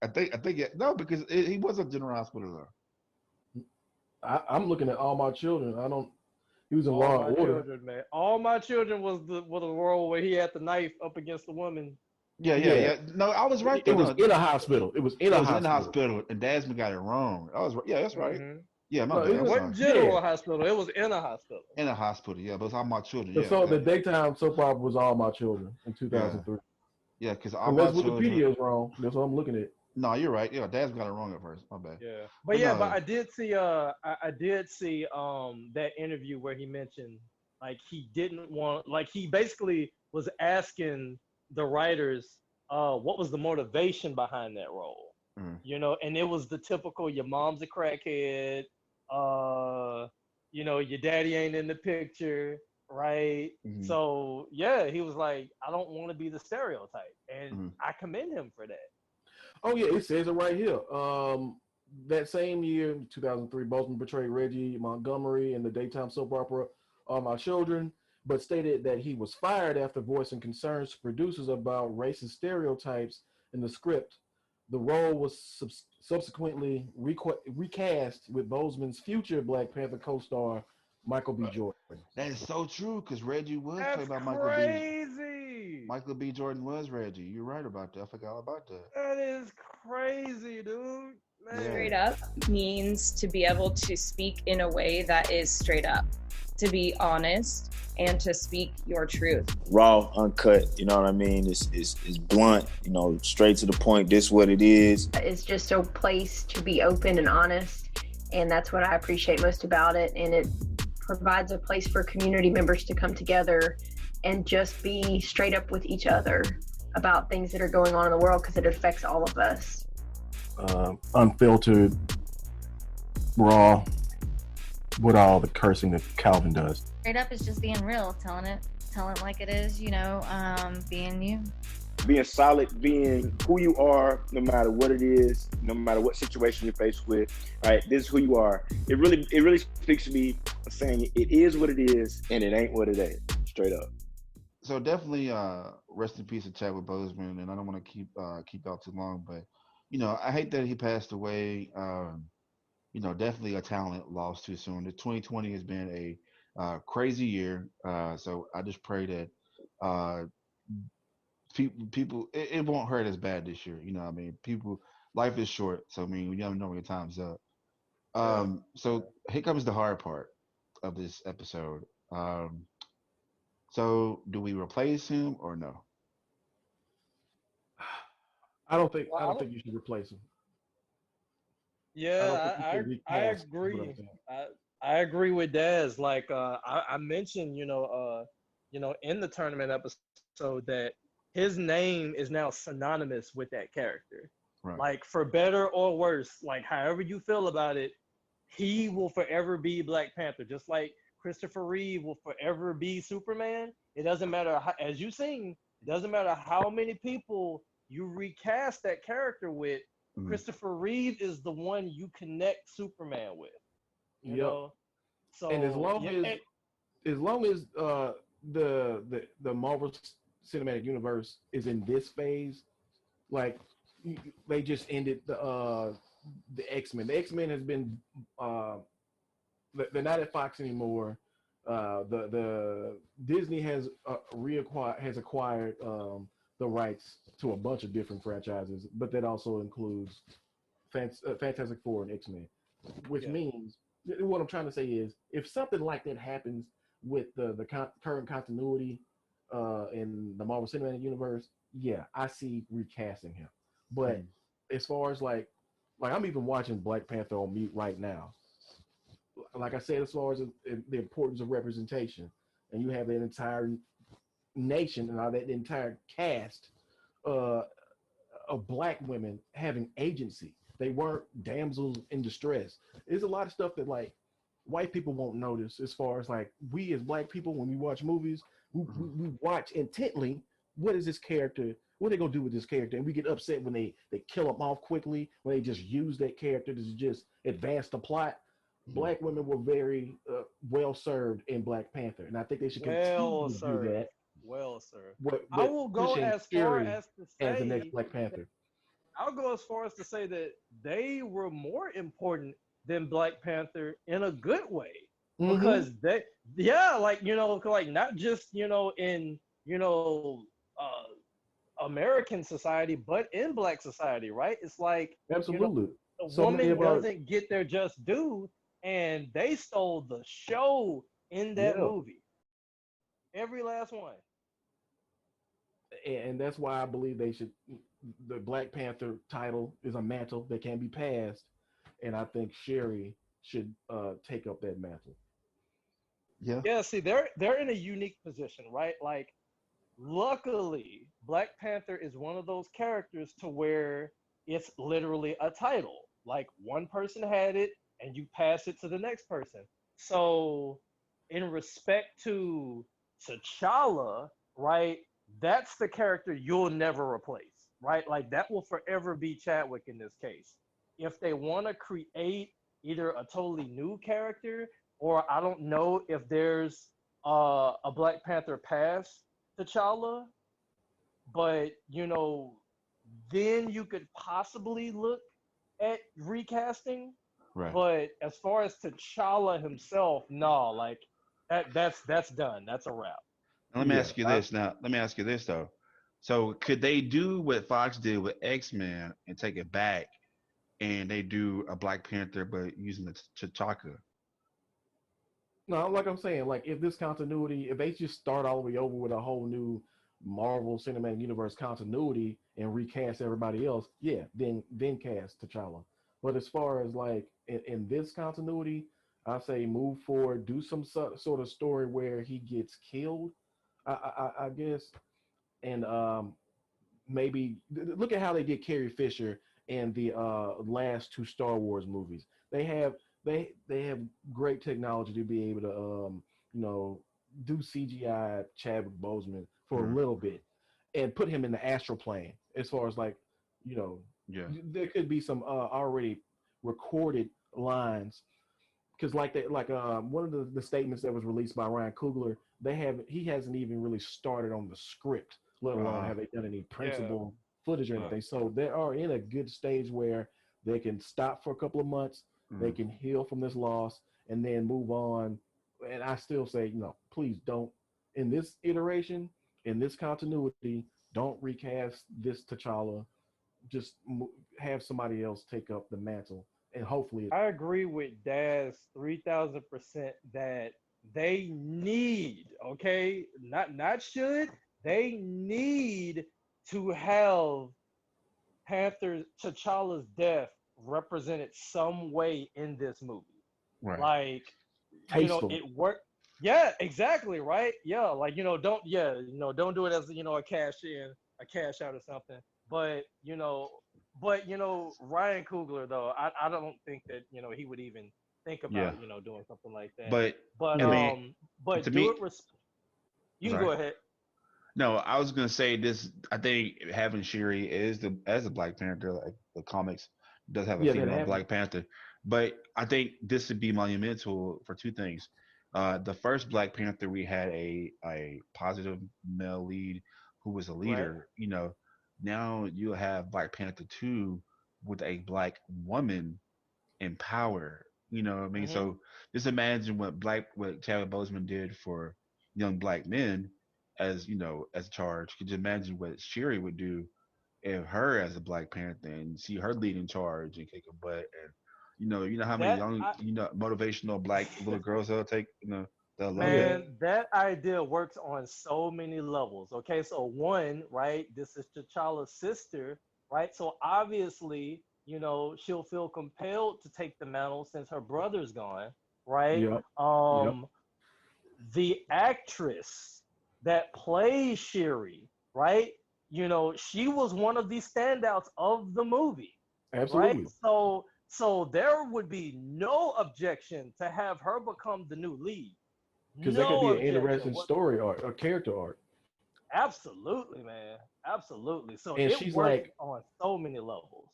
I think yeah, no, because he was a General Hospital though. I'm looking at all my children. I don't. He was in All Law my and Order. children, man. All my children was the role where he had the knife up against the woman. Yeah, yeah, Yeah, yeah. No, I was right it though. was No, in a hospital. It was in it a was in the hospital. hospital, and Dazzmond got it wrong. I was right. Yeah, that's right. Hmm Yeah, my No, bad. It I'm it, sorry. wasn't yeah. general hospital. It was in a hospital. In a hospital, yeah, but it's all my children. The Yeah, so the okay. daytime soap opera was All My Children in Yeah, 2003. yeah, because all my Unless children. Wikipedia is wrong, that's what I'm looking at. No, you're right. Yeah, Dad's got it wrong at first. My bad. Yeah. But But no, I did see that interview where he mentioned like he didn't want like he basically was asking the writers what was the motivation behind that role. mm, You know, and it was the typical your mom's a crackhead, uh, you know, your daddy ain't in the picture, right? mm, So yeah, he was like, I don't want to be the stereotype. And mm, I commend him for that. Oh yeah, it says it right here. That same year, 2003, Boseman portrayed Reggie Montgomery in the daytime soap opera All My Children, but stated that he was fired after voicing concerns to producers about racist stereotypes in the script. The role was subsequently recast with Boseman's future Black Panther co-star Michael B. Jordan. that is so true. Because Reggie was That's played by Michael B. crazy. Michael B. Jordan was Reggie. You're right about that. I forgot all about that. That is crazy, dude. Yeah. Straight Man. up means to be able to speak in a way that is straight up, to be honest, and to speak your truth. Raw, uncut, you know what I mean? It's blunt, you know, straight to the point. This what it is. It's just a place to be open and honest, and that's what I appreciate most about it. And it provides a place for community members to come together and just be straight up with each other about things that are going on in the world, because it affects all of us. Unfiltered, raw, with all the cursing that Calvin does. Straight up is just being real, telling it like it is, you know, being you. Being solid, being who you are, no matter what it is, no matter what situation you're faced with. All right, this is who you are. It really speaks to me, saying it is what it is and it ain't what it ain't. Straight up. So definitely, rest in peace to Chadwick Boseman. And I don't want to keep out too long, but you know, I hate that he passed away. You know, definitely a talent lost too soon. The 2020 has been a crazy year. So I just pray that uh, people it won't hurt as bad this year. You know what I mean? People, life is short. So I mean, you never know when your time's up. Yeah. So here comes the hard part of this episode. So do we replace him or no? I don't think Well, I don't think you should replace him. I don't think Yeah, you should I recast. Is what I'm agree. saying. I agree with Daz. Like I mentioned, in the tournament episode that his name is now synonymous with that character. Right. Like for better or worse, like however you feel about it, he will forever be Black Panther. Just like Christopher Reeve will forever be Superman. It doesn't matter how, as you sing, it doesn't matter how many people you recast that character with. Mhm. Christopher Reeve is the one you connect Superman with. You Yep. know, so And as long yeah, as the Marvel Cinematic Universe is in this phase, like they just ended the X-Men. The X-Men has been they're not at Fox anymore. The Disney has acquired the rights to a bunch of different franchises, but that also includes Fantastic Four and X-Men, which Yeah. means what I'm trying to say is if something like that happens with the current continuity in the Marvel Cinematic Universe, yeah, I see recasting him. But as far as like I'm even watching Black Panther on mute right now. Like I said, as far as the importance of representation, and you have an entire nation and all that entire cast uh, of black women having agency. They weren't damsels in distress. There's a lot of stuff that like white people won't notice as far as like we as black people when we watch movies, we watch intently. What is this character? What are they gonna do with this character? And we get upset when they kill him off quickly, when they just use that character to just advance the plot. Black women were very well served in Black Panther, and I think they should continue Well, to do sir. that. Well, sir. I But will go pushing as far Fury as to as the next say Black Panther. I'll go as far as to say that they were more important than Black Panther in a good way Mm-hmm. because they, yeah, like like not just in American society, but in Black society, right? It's like Absolutely. the So many woman of our doesn't get their just due, and they stole the show in that yeah, movie, every last one. and that's why I believe they should. The Black Panther title is a mantle that can be passed, and I think Sherry should take up that mantle. Yeah. Yeah, see, they're in a unique position, right? Like, luckily, Black Panther is one of those characters to where it's literally a title. Like one person had it, and you pass it to the next person. So, in respect to T'Challa, right? That's the character you'll never replace, right? Like that will forever be Chadwick in this case. If they want to create either a totally new character or I don't know if there's a Black Panther past T'Challa, but then you could possibly look at recasting. Right. But as far as T'Challa himself, no, like that's done. That's a wrap. Now, let me Yeah, ask you this. Now, let me ask you this though. So, could they do what Fox did with X Men and take it back, and they do a Black Panther but using the T'Chaka? no, like I'm saying, like if this continuity, if they just start all the way over with a whole new Marvel Cinematic Universe continuity and recast everybody else, yeah, then cast T'Challa. But as far as like in this continuity, I say move forward, do some sort of story where he gets killed. I guess, and maybe look at how they did Carrie Fisher in the last two Star Wars movies. They have they have great technology to be able to you know do CGI Chadwick Boseman for a Mhm. little bit and put him in the astral plane. As far as like you know, Yeah. there could be some already recorded lines because like that like one of the statements that was released by Ryan Coogler, he hasn't even really started on the script, let alone Uh, have they done any Yeah. principal footage or right. anything. So they are in a good stage where they can stop for a couple of months, they Mhm. can heal from this loss, and then move on. And I still say, please don't in this iteration, in this continuity, don't recast this T'Challa. Just have somebody else take up the mantle, and hopefully, I agree with Daz 3,000% that they need, okay, not should, they need to have Panther T'Challa's death represented some way in this movie. Right. Like, tastefully. it worked. Yeah, exactly, right? Yeah, like don't do it as a cash in, a cash out or something. But Ryan Coogler though, I don't think that he would even think Yeah. about doing something like that. But But I mean, but to do me, it. You can sorry. go ahead. No, I was gonna say this. I think having Shuri is the as a Black Panther, like the comics does have a Yeah, that female happened. Black Panther, but I think this would be monumental for two things. The first Black Panther, we had a positive male lead who was a Right. leader. Now you'll have Black Panther 2 with a Black woman in power. You know what I mean? Hmm. So just imagine what Chadwick Boseman did for young black men as as charge. Could you imagine what Shuri would do if her as a Black Panther and see her leading charge and kicking butt and how many That young I, motivational black little girls they'll take they'll love Yeah, that. man, that idea works on so many levels. Okay, so one, right? This is T'Challa's sister, right? So obviously, she'll feel compelled to take the mantle since her brother's gone, right? yep, yep, Um, the actress that plays Shuri, right? She was one of the standouts of the movie, right? absolutely. So there would be no objection to have her become the new lead. Because that could be No an objection interesting story whatsoever. arc, a character arc. Absolutely, man. Absolutely. So And it she's works like on so many levels.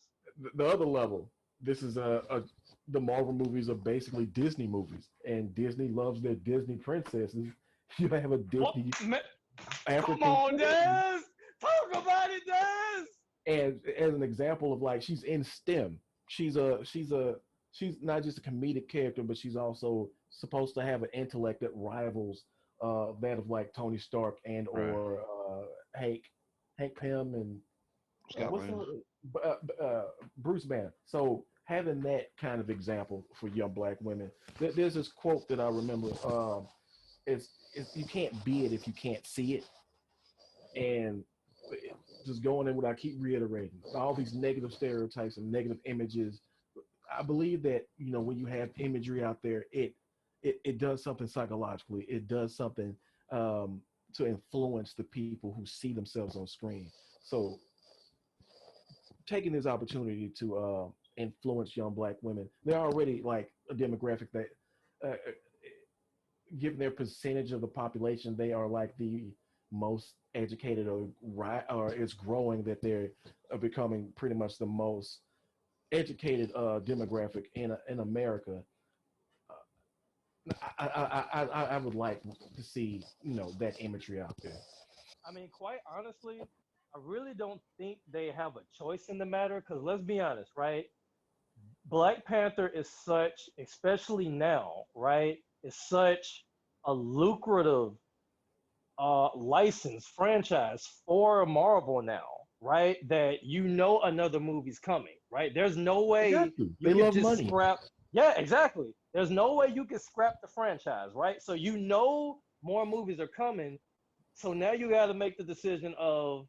the other level. This is the Marvel movies are basically Disney movies, and Disney loves their Disney princesses. You have a What Disney man, come African on, queen, Daz. Talk about it, Daz. and as an example of like she's in STEM. She's not just a comedic character, but she's also supposed to have an intellect that rivals that of like Tony Stark and Right. or Hank Pym and Scott what's Lang. the Bruce Banner. So having that kind of example for young black women, there's this quote that I remember. It's you can't be it if you can't see it, and just going in what I keep reiterating, all these negative stereotypes and negative images. I believe that when you have imagery out there, it does something psychologically. It does something to influence the people who see themselves on screen. So taking this opportunity to influence young black women, they're already like a demographic that, given their percentage of the population, they are like the most educated or it's growing that they're becoming pretty much the most educated demographic in America. I would like to see that imagery out there. I mean, quite honestly, I really don't think they have a choice in the matter because let's be honest, right? Black Panther is such, especially now, right? Is such a lucrative license franchise for Marvel now, right? That another movie's coming, right? There's no They got way to. you They could love just money. scrap. Yeah, exactly. There's no way you could scrap the franchise, right? So more movies are coming. So now you got to make the decision of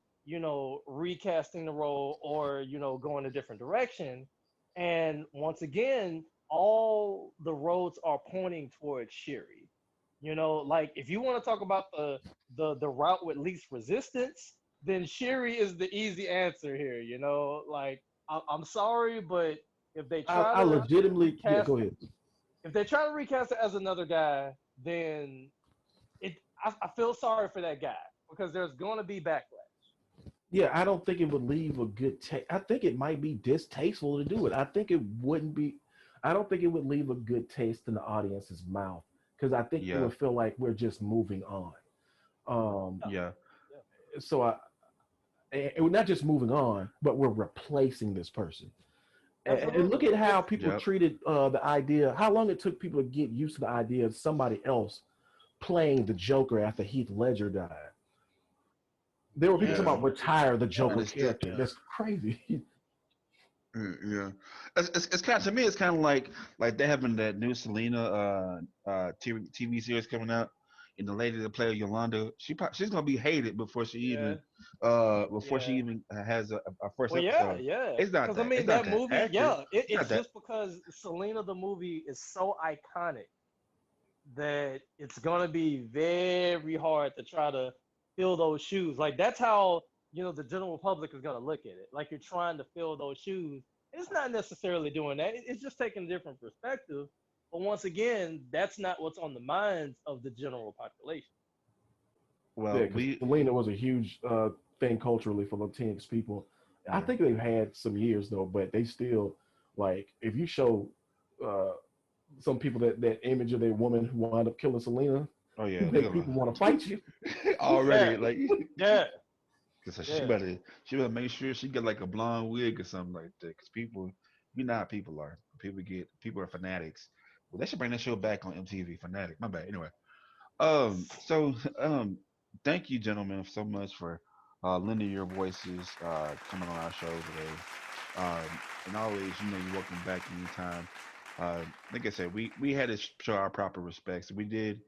recasting the role or going a different direction. And once again, all the roads are pointing towards Shuri. Like if you want to talk about the route with least resistance, then Shuri is the easy answer here. Like I'm sorry, but if they try I to legitimately, yeah. recast, Go ahead. if they try to recast it as another guy, then I feel sorry for that guy because there's going to be backlash. Yeah, I don't think it would leave a good taste. I think it might be distasteful to do it. I think it wouldn't be. I don't think it would leave a good taste in the audience's mouth because I think it Yeah. would feel like we're just moving on. Yeah, Yeah. yeah. So we're not just moving on, but we're replacing this person. And look Absolutely. at how It's people Yep. treated the idea, how long it took people to get used to the idea of somebody else playing the Joker after Heath Ledger died. There were people talking Yeah. about retire the yeah, Joker And it's still character. yeah. That's crazy. yeah. It's kind of to me. It's kind of like they having that new Selena TV series coming out, and the lady that played Yolanda, she's gonna be hated Yeah, before she yeah. even has a first Well, yeah, episode. yeah. It's not Because I that. It's mean, not that that movie, actor. yeah, It's it's not that. just because Selena the movie is so iconic that it's gonna be very hard to try to fill those shoes. Like that's how the general public is gonna look at it. Like you're trying to fill those shoes. It's not necessarily doing that. It's just taking a different perspective. But once again, that's not what's on the minds of the general population. Yeah, Well, because we Selena was a huge thing culturally for Latinx people. I yeah. think they've had some years though, but they still like if you show uh, some people that image of their woman who wound up killing Selena, Oh you yeah, they're make people want to fight you. gonna already Yeah, like. yeah, Cause she yeah. better she better make sure she get like a blonde wig or something like that. Cause people, you know how people are. People are fanatics. Well, they should bring that show back on MTV. Fanatic. My bad. Anyway, so thank you, gentlemen, so much for lending your voices coming on our show today. And always, you're welcome back anytime. Like I said, we had to show our proper respects. We did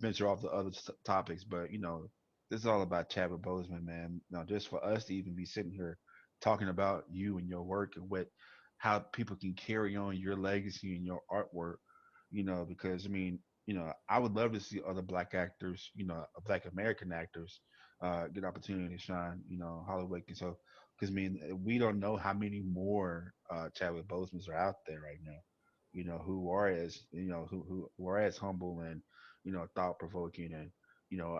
venture off the other topics, but this is all about Chadwick Boseman, man. Just for us to even be sitting here talking about you and your work and how people can carry on your legacy and your artwork, because I would love to see other black actors, black American actors, get opportunity to shine, Hollywood. And so, because we don't know how many more Chadwick Bosemans are out there right now, who are as, who are as humble and, thought provoking. And,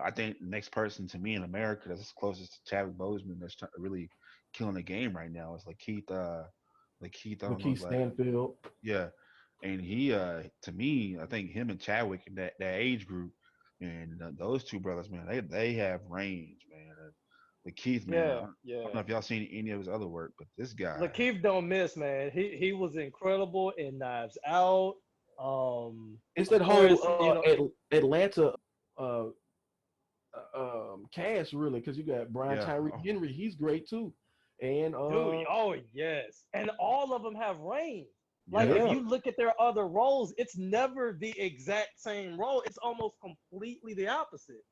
I think the next person to me in America that's closest to Chadwick Boseman that's really killing the game right now is Keith, I don't know Lakeith his last name. Stanfield. Yeah, and he, to me, I think him and Chadwick in that age group, and those two brothers, man, they have range, man. The Keith, man, I Yeah, don't yeah. know if y'all seen any of his other work, but this guy, Lakeith don't miss, man. He was incredible in Knives Out. It's Of that whole course, you know, Atlanta uh, cast, really, because you got Brian yeah, Tyree oh, Henry. He's great too. And dude. Oh yes, and all of them have range. Like yeah, if yeah, you look at their other roles, it's never the exact same role. It's almost completely the opposite,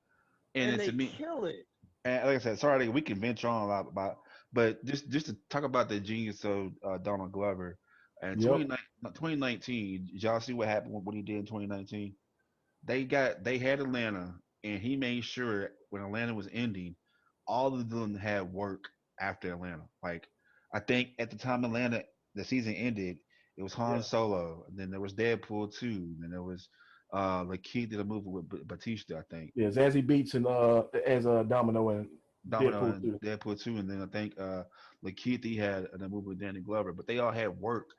and and it's to they me, kill it. and like I said, sorry, we can venture on a lot about, but just to talk about the genius of Donald Glover, and yep. 2019, did y'all see what happened with what he did in 2019? They had Atlanta, and he made sure when Atlanta was ending, all of them had work after Atlanta. Like I think at the time Atlanta the season ended, it was Han Yeah, Solo, and then there was Deadpool 2, and then there was Lakeith did a movie with Batista, I think. Yeah, Zazie Beats and as Domino and Domino Deadpool and too. Deadpool 2, and then I think Lakeith he had a movie with Danny Glover, but they all had work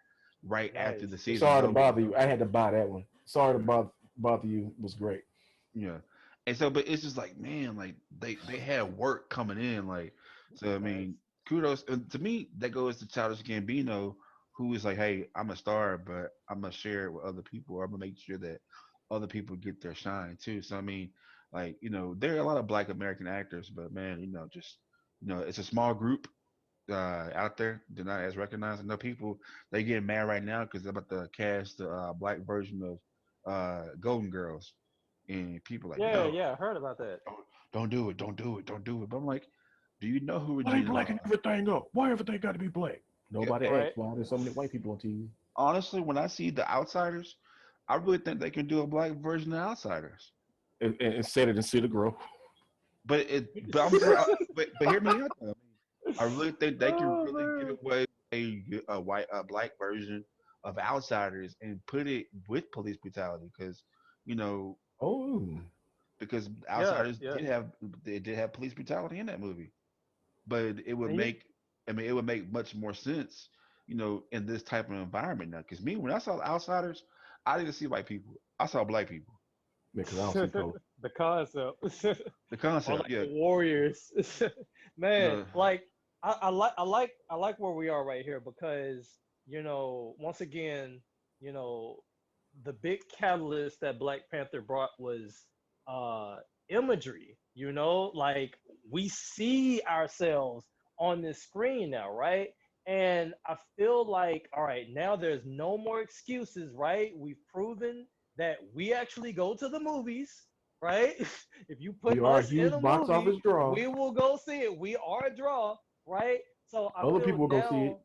right after nice. the season was Sorry to over. bother you. I had to buy that one. Sorry to bother you was great. Yeah. And so, but it's just like, man, like they had work coming in, like, so I Nice. mean, kudos to me. That goes to Childish Gambino, who is like, hey, I'm a star, but I'm gonna share it with other people, or I'm gonna make sure that other people get their shine too. So I mean, like, there are a lot of Black American actors, but man, just it's a small group out there. They're not as recognized. I know people they get mad right now because they're about to cast the black version of Golden Girls, and people like, Yeah, no, yeah. I heard about that. don't do it, don't do it, don't do it. But I'm like, do you know who Why they Regina? blacking everything up? Why everything got to be black? Yeah, Nobody Right. asked why there's so many white people on TV. honestly, when I see the Outsiders, I really think they can do a black version of Outsiders. And said it in City Grove. But I'm saying, but hear me out. Though. I really think they can Oh really get man. away with a black version of Outsiders and put it with police brutality because you know Oh, because Yeah, Outsiders yeah. did have police brutality in that movie, but it would And you, make it would make much more sense, in this type of environment now. Because me, when I saw Outsiders, I didn't see white people. I saw black people. because I don't see color. the concept, The or concept, like yeah, the Warriors, man. uh, Like I like where we are right here because once again, you know, the big catalyst that Black Panther brought was uh imagery. Like we see ourselves on this screen now, right? And I feel like, all right, now there's no more excuses, right? We've proven that we actually go to the movies, right? If you We put are a us in huge a box movie, office draw. we will go see it. We are a draw, right? So I Other feel people will go see it. now,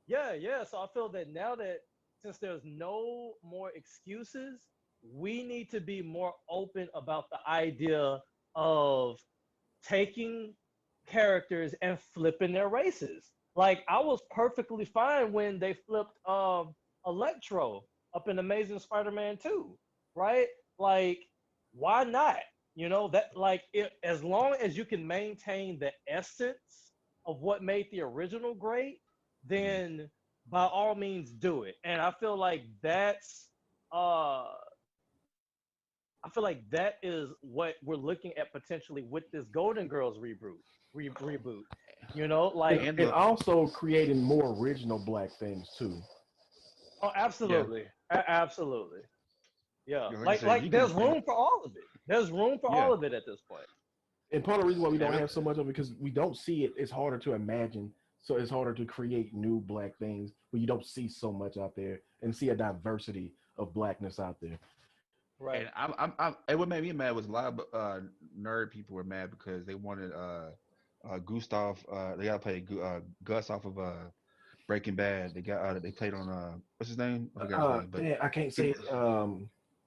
yeah, yeah. So I feel that now that since there's no more excuses, we need to be more open about the idea of taking characters and flipping their races. Like I was perfectly fine when they flipped Electro up in Amazing Spider-Man 2, right? Like why not? That like as long as you can maintain the essence of what made the original great, then by all means do it. And I feel like uh that is what we're looking at potentially with this Golden Girls reboot. And, Like and and the also creating more original black things too. Oh, Yeah, absolutely, absolutely. Yeah, yeah. Like I like said, you like can. there's room for all of it. There's room for Yeah, all of it at this point. And part of the reason why we don't and have so much of it because we don't see it. It's harder to imagine. So it's harder to create new black things when you don't see so much out there and see a diversity of blackness out there. Right. and what made me mad was a lot of nerd people were mad because they wanted Gustav. They got to play Gus off of Breaking Bad. They played on what's his name? I forgot his name, but Man, I can't he say it.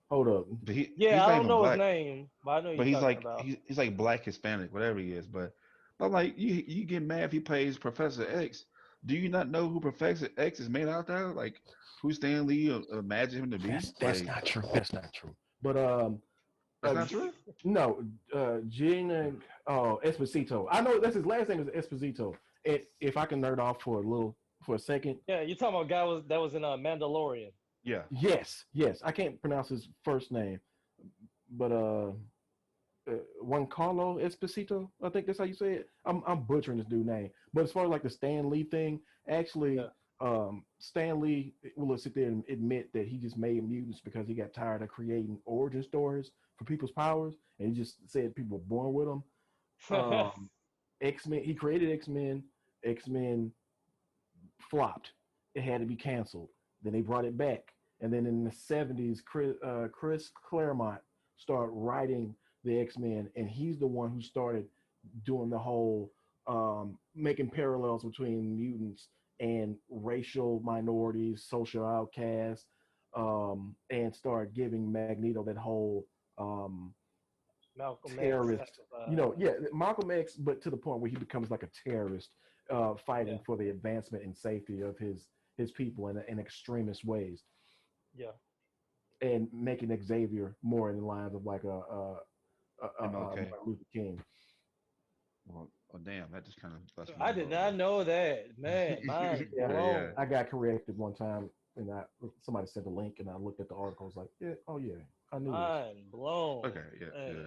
Hold up. but Yeah, he's I not don't even know his black. name, but I know who But you're he's talking like about. he's like black Hispanic, whatever he is. But I'm like you get mad if he plays Professor X. Do you not know who Professor X is made out there? Like who Stan Lee imagined him to be? That's Like not true. That's not true. But that's uh, not true. no, Gina Esposito. I know that's his last name is Esposito. And if I can nerd off for a second, Yeah, you talking about guy that was in Mandalorian. Yeah. yes, I can't pronounce his first name, but Juan Carlo Esposito. I think that's how you say it. I'm butchering this dude's name, but as far as like the Stan Lee thing, actually, Yeah. Stan Lee will sit there and admit that he just made mutants because he got tired of creating origin stories for people's powers, and he just said people were born with them. X-Men. He created X-Men. X-Men flopped. It had to be canceled. Then they brought it back, and then in the '70s, Chris Claremont started writing the X-Men, and he's the one who started doing the whole making parallels between mutants and racial minorities, social outcasts, and started giving Magneto that whole Malcolm X type terrorist, of yeah, Malcolm X, but to the point where he becomes like a terrorist, yeah, fighting for the advancement and safety of his people in extremist ways, yeah. and making Xavier more in the lines of like a MLK. Martin Luther King. Well, damn, that just kind of blessed my I head did a not little know that. Man, mind Yeah, bit. Yeah, blown. I got corrected one time, and somebody sent a link, and I looked at the article. I was like, yeah, oh yeah, I knew this. Mind blown. okay, Man.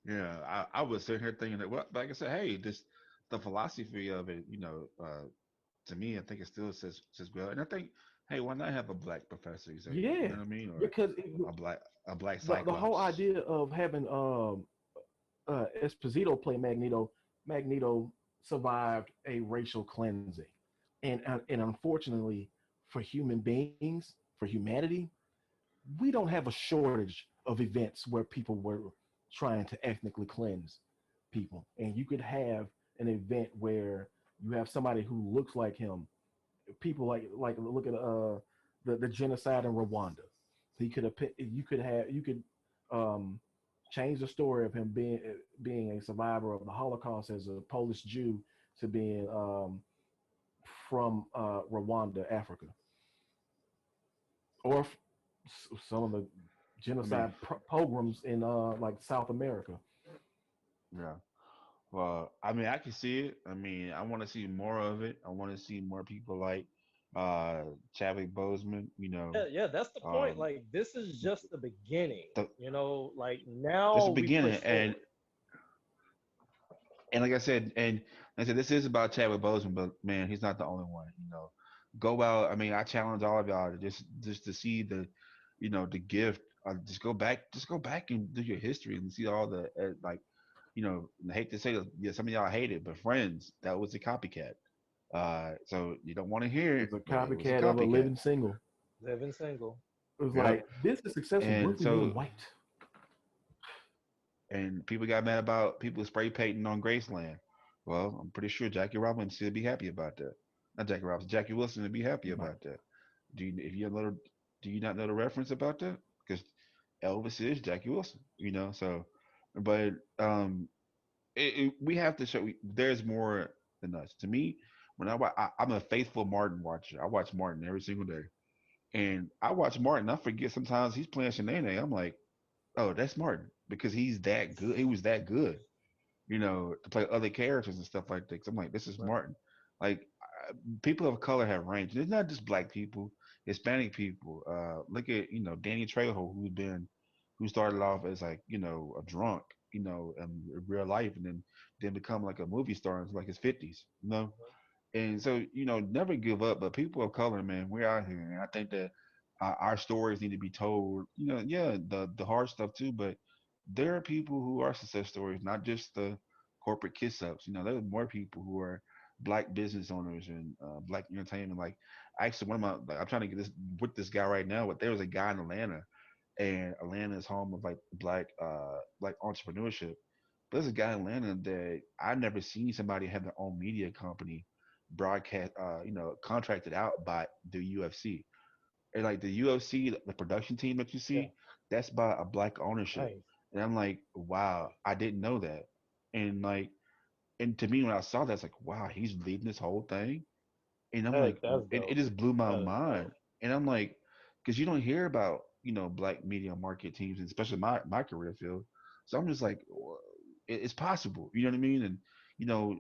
yeah. I was sitting here thinking that, well, like I said, hey, this the philosophy of it, to me, I think it still says well, and I think, hey, why not have a black Professor Xavier? You Yeah, know what I mean, or because a black a black the whole Cyclops? idea of having Esposito play Magneto, Magneto survived a racial cleansing, and unfortunately for human beings, for humanity, we don't have a shortage of events where people were trying to ethnically cleanse people, and you could have an event where you have somebody who looks like him. People like look at the genocide in Rwanda. He could have you could um, change the story of him being a survivor of the Holocaust as a Polish Jew to being from Rwanda, Africa, or some of the I mean, genocide pogroms in like South America. yeah. Well, I mean, I can see it. I mean, I want to see more of it. I want to see more people like uh Chadwick Boseman. Yeah, yeah, that's the point. Um, Like this is just the beginning. the, Like that's now the we beginning, push forward. and like I said, this is about Chadwick Boseman, but man, he's not the only one. Go out. I mean, I challenge all of y'all to just to see the gift. Just go back and do your history and see all the like, I hate to say this, yeah, some of y'all hate it, but Friends, that was a copycat. So you don't want to hear It it, was a but it was a copycat of a copycat. living single. Living single. It was Yep. like this is successful. What And if we made him so white? and people got mad about people spray painting on Graceland. Well, I'm pretty sure Jackie Robinson would be happy about that. Not Jackie Robinson, Jackie Wilson would be happy Right. about that. If you know, do you not know the reference about that? Because Elvis is Jackie Wilson, So, but we have to show there's more than us. To me, when I'm a faithful Martin watcher. I watch Martin every single day, and I watch Martin. I forget sometimes he's playing Shanae. I'm like, oh, that's Martin because he's that good. He was that good, to play other characters and stuff like that. 'Cause I'm like, this is Right. Martin. Like people of color have range. It's not just black people, Hispanic people. Look at Danny Trejo, who started off as like a drunk, in real life, and then become like a movie star in like his 50s. And so, never give up. But people of color, man, we're out here, and I think that our stories need to be told. Yeah, the hard stuff too, but there are people who are success stories, not just the corporate kiss ups. There are more people who are black business owners and black entertainment. Like, actually, one of my, like, I'm trying to get this with this guy right now, but there was a guy in Atlanta, and Atlanta is home of like black entrepreneurship. But there's a guy in Atlanta that I never seen somebody have their own media company broadcast, contracted out by the UFC. And like the UFC, the production team that you Yeah, see, that's by a black ownership. nice. And I'm like, wow, I didn't know that. And like, and to me, when I saw that, it's like, wow, he's leading this whole thing. And I'm like, That's and it dope. just blew my That is mind. dope. And I'm like, because you don't hear about, black media market teams, and especially my career field. So I'm just like, it's possible. You know what I mean? And, you know,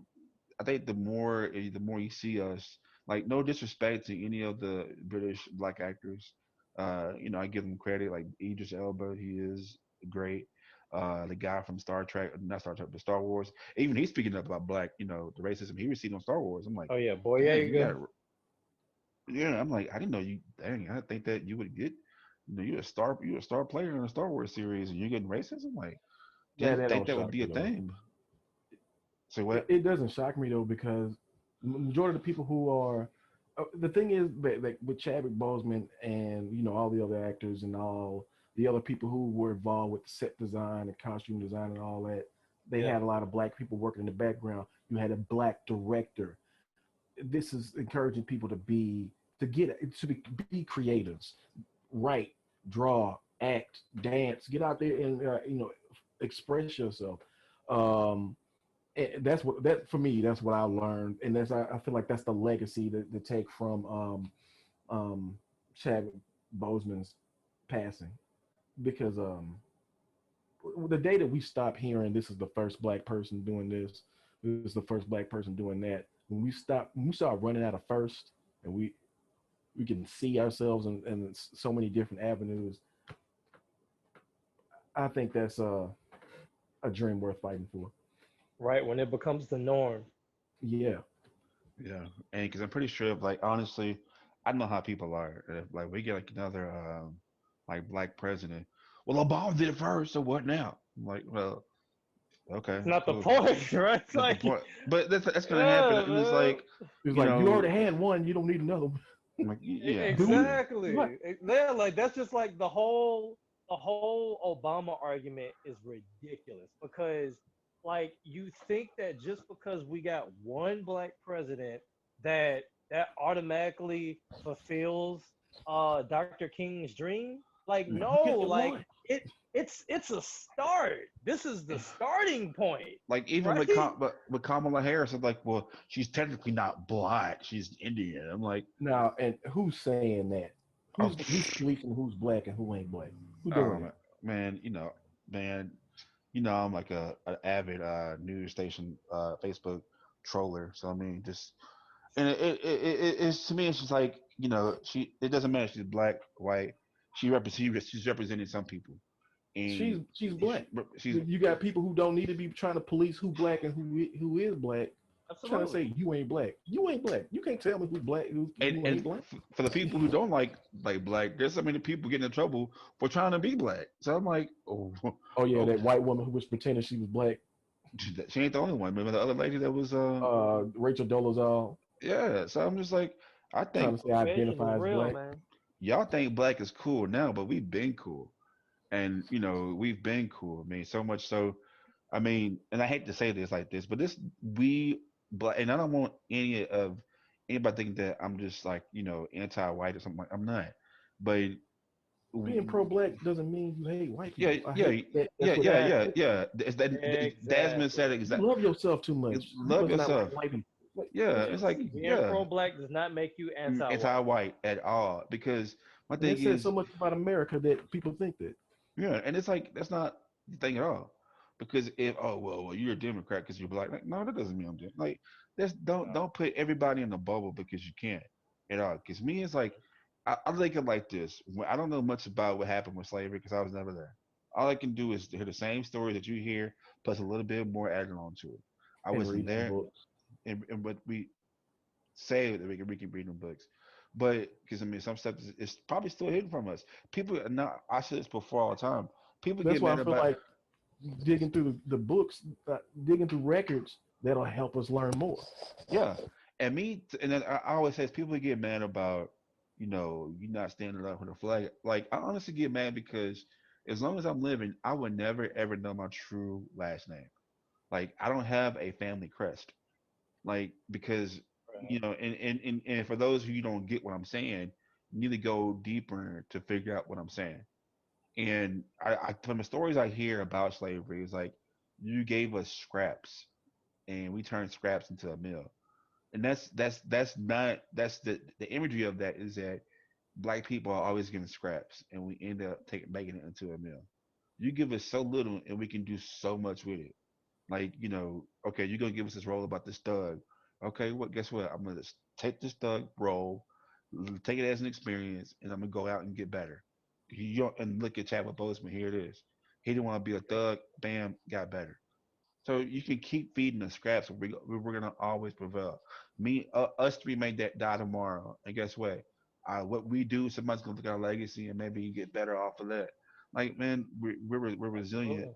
I think the more you see us, like, no disrespect to any of the British black actors, I give them credit. Like Idris Elba, he is great. The guy from Star Trek, not Star Trek, but Star Wars. Even he's speaking up about black, the racism he received on Star Wars. I'm like, Oh yeah, dang, you got, Boyega. yeah. I'm like, I didn't know you. Dang, I didn't think that you would get, you're a star player in a Star Wars series, and you're getting racism. Like, didn't That think don't that would shock be me a though. thing. So It, what? it doesn't shock me though because majority of the people who are the thing is that with Chadwick Boseman and all the other actors and all the other people who were involved with set design and costume design and all that, they Yeah. had a lot of black people working in the background. You had a black director. This is encouraging people to be creatives, write, draw, act, dance, get out there and express yourself. Um, and that's what that for me. That's what I learned, and I feel like that's the legacy to take from um, Chadwick Boseman's passing because the day that we stop hearing this is the first black person doing this is the first black person doing that. When we start running out of first, and we can see ourselves in so many different avenues. I think that's a dream worth fighting for. Right when it becomes the norm. Yeah, Yeah, and because I'm pretty sure, if, like, honestly, I know how people are. If like we get like another like black president, well, Obama did it first, so what now? I'm like, well, okay, It's not the cool. point, right? It's Not the like, point, but that's gonna happen, yeah, and it's man. like, it's you like you know, already had one. You don't need another one. I'm like, yeah, Do yeah, what? Exactly. Yeah, like that's just like the whole Obama argument is ridiculous because like you think that just because we got one black president that that automatically fulfills Dr. King's dream? Like No, you no, get the like one. it's a start. This is the starting point, like even right? with Kamala Harris, I'm like, well, she's technically not black, she's Indian. I'm like, Now, and who's saying that? oh, Who's policing who's black and who ain't black? Who oh doing that? man, man, I'm like a an avid news station Facebook troller. So I mean, just and it's to me, it's just like, it doesn't matter if she's black, white. She's representing some people, and She's black. she's You got people who don't need to be trying to police who black and who is black. Trying to Absolutely. say you ain't black. You ain't black. You can't tell me who's black, who and ain't black. for the people who don't like black, there's so many people getting in trouble for trying to be black. So I'm like, oh, Oh yeah, oh, that white woman who was pretending she was black. she ain't the only one. Remember the other lady that was Rachel Dolezal yeah. So I'm just like, I trying think to say Appropriation is identify as real, black. man. y'all think black is cool now, but we've been cool. And we've been cool. I mean, so much so. I mean, and I hate to say this like this, but and I don't want anybody thinking that I'm just like anti-white or something. Like, I'm not. But Being pro-black doesn't mean you hate white yeah, people. I yeah, hate that. That's yeah, what yeah, that. yeah, Exactly. yeah. Desmond said Exactly. You exactly. love yourself too much. You Love must not like yourself. white people. Yeah, What it's you like, mean? Being yeah, pro-black does not make you anti-white. anti-white at all. Because my And it thing says so is, much about America that people think that. yeah, and it's like that's not the thing at all. Because if, oh, well you're a Democrat because you're black, like, no, that doesn't mean I'm Democrat. Like, that's don't put everybody in a bubble because you can't at all. Because me, it's like, I think it like this. I don't know much about what happened with slavery because I was never there. All I can do is hear the same story that you hear, plus a little bit more added on to it. I And wasn't read some there, books. and but we say that we can read them books. But because I mean, some stuff is probably still hidden from us. People, now I say this before all the time. People That's get why I mad feel about like digging through the books, digging through records, that'll help us learn more. yeah, and then I always say people get mad about you not standing up for the flag. Like I honestly get mad because as long as I'm living, I would never ever know my true last name. Like I don't have a family crest. Like because and for those who you don't get what I'm saying, you need to go deeper to figure out what I'm saying. And from the stories I hear about slavery, it's like you gave us scraps and we turned scraps into a meal. And that's not that's the imagery of that is that black people are always getting scraps and we end up making it into a meal. You give us so little and we can do so much with it. Like, okay, you're gonna give us this role about this thug. Okay, what? Guess what? I'm gonna take this thug role, take it as an experience, and I'm gonna go out and get better. And look at Chadwick Boseman. Here it is. He didn't want to be a thug. Bam, got better. So you can keep feeding the scraps. We're gonna always prevail. Us three may die tomorrow, and guess what? What we do, somebody's gonna look at our legacy and maybe get better off of that. Like man, we're resilient.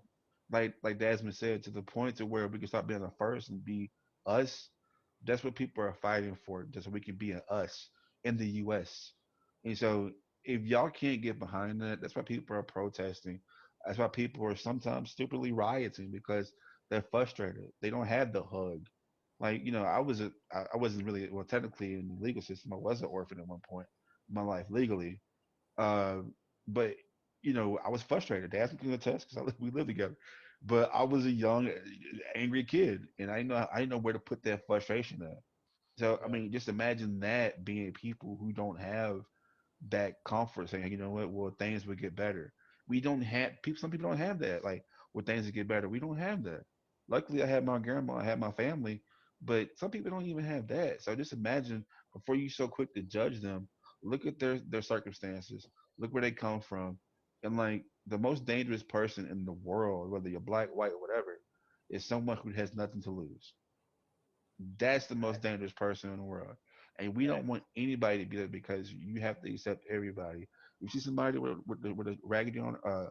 Absolutely. Like Dazzmond said, to the point to where we can stop being the first and be us. That's what people are fighting for, just so we can be an us in the U.S. And so, if y'all can't get behind that, that's why people are protesting. That's why people are sometimes stupidly rioting because they're frustrated. They don't have the hug. Like I wasn't really well technically in the legal system. I was an orphan at one point in my life legally, uh, but I was frustrated. Dad can attest because we lived together. But I was a young, angry kid, and I didn't know where to put that frustration at. So I Right. mean, just imagine that being people who don't have that comfort, saying, you know what, well things will get better. We don't have people. Some people don't have that. Like, well, things will get better. We don't have that. Luckily, I had my grandma, I had my family, but some people don't even have that. So just imagine before you so quick to judge them, look at their circumstances, look where they come from, and like the most dangerous person in the world, whether you're black, white, or whatever, is someone who has nothing to lose. That's the most dangerous person in the world. And we don't Facts. want anybody to be there because you have to accept everybody. You see somebody with a raggedy on a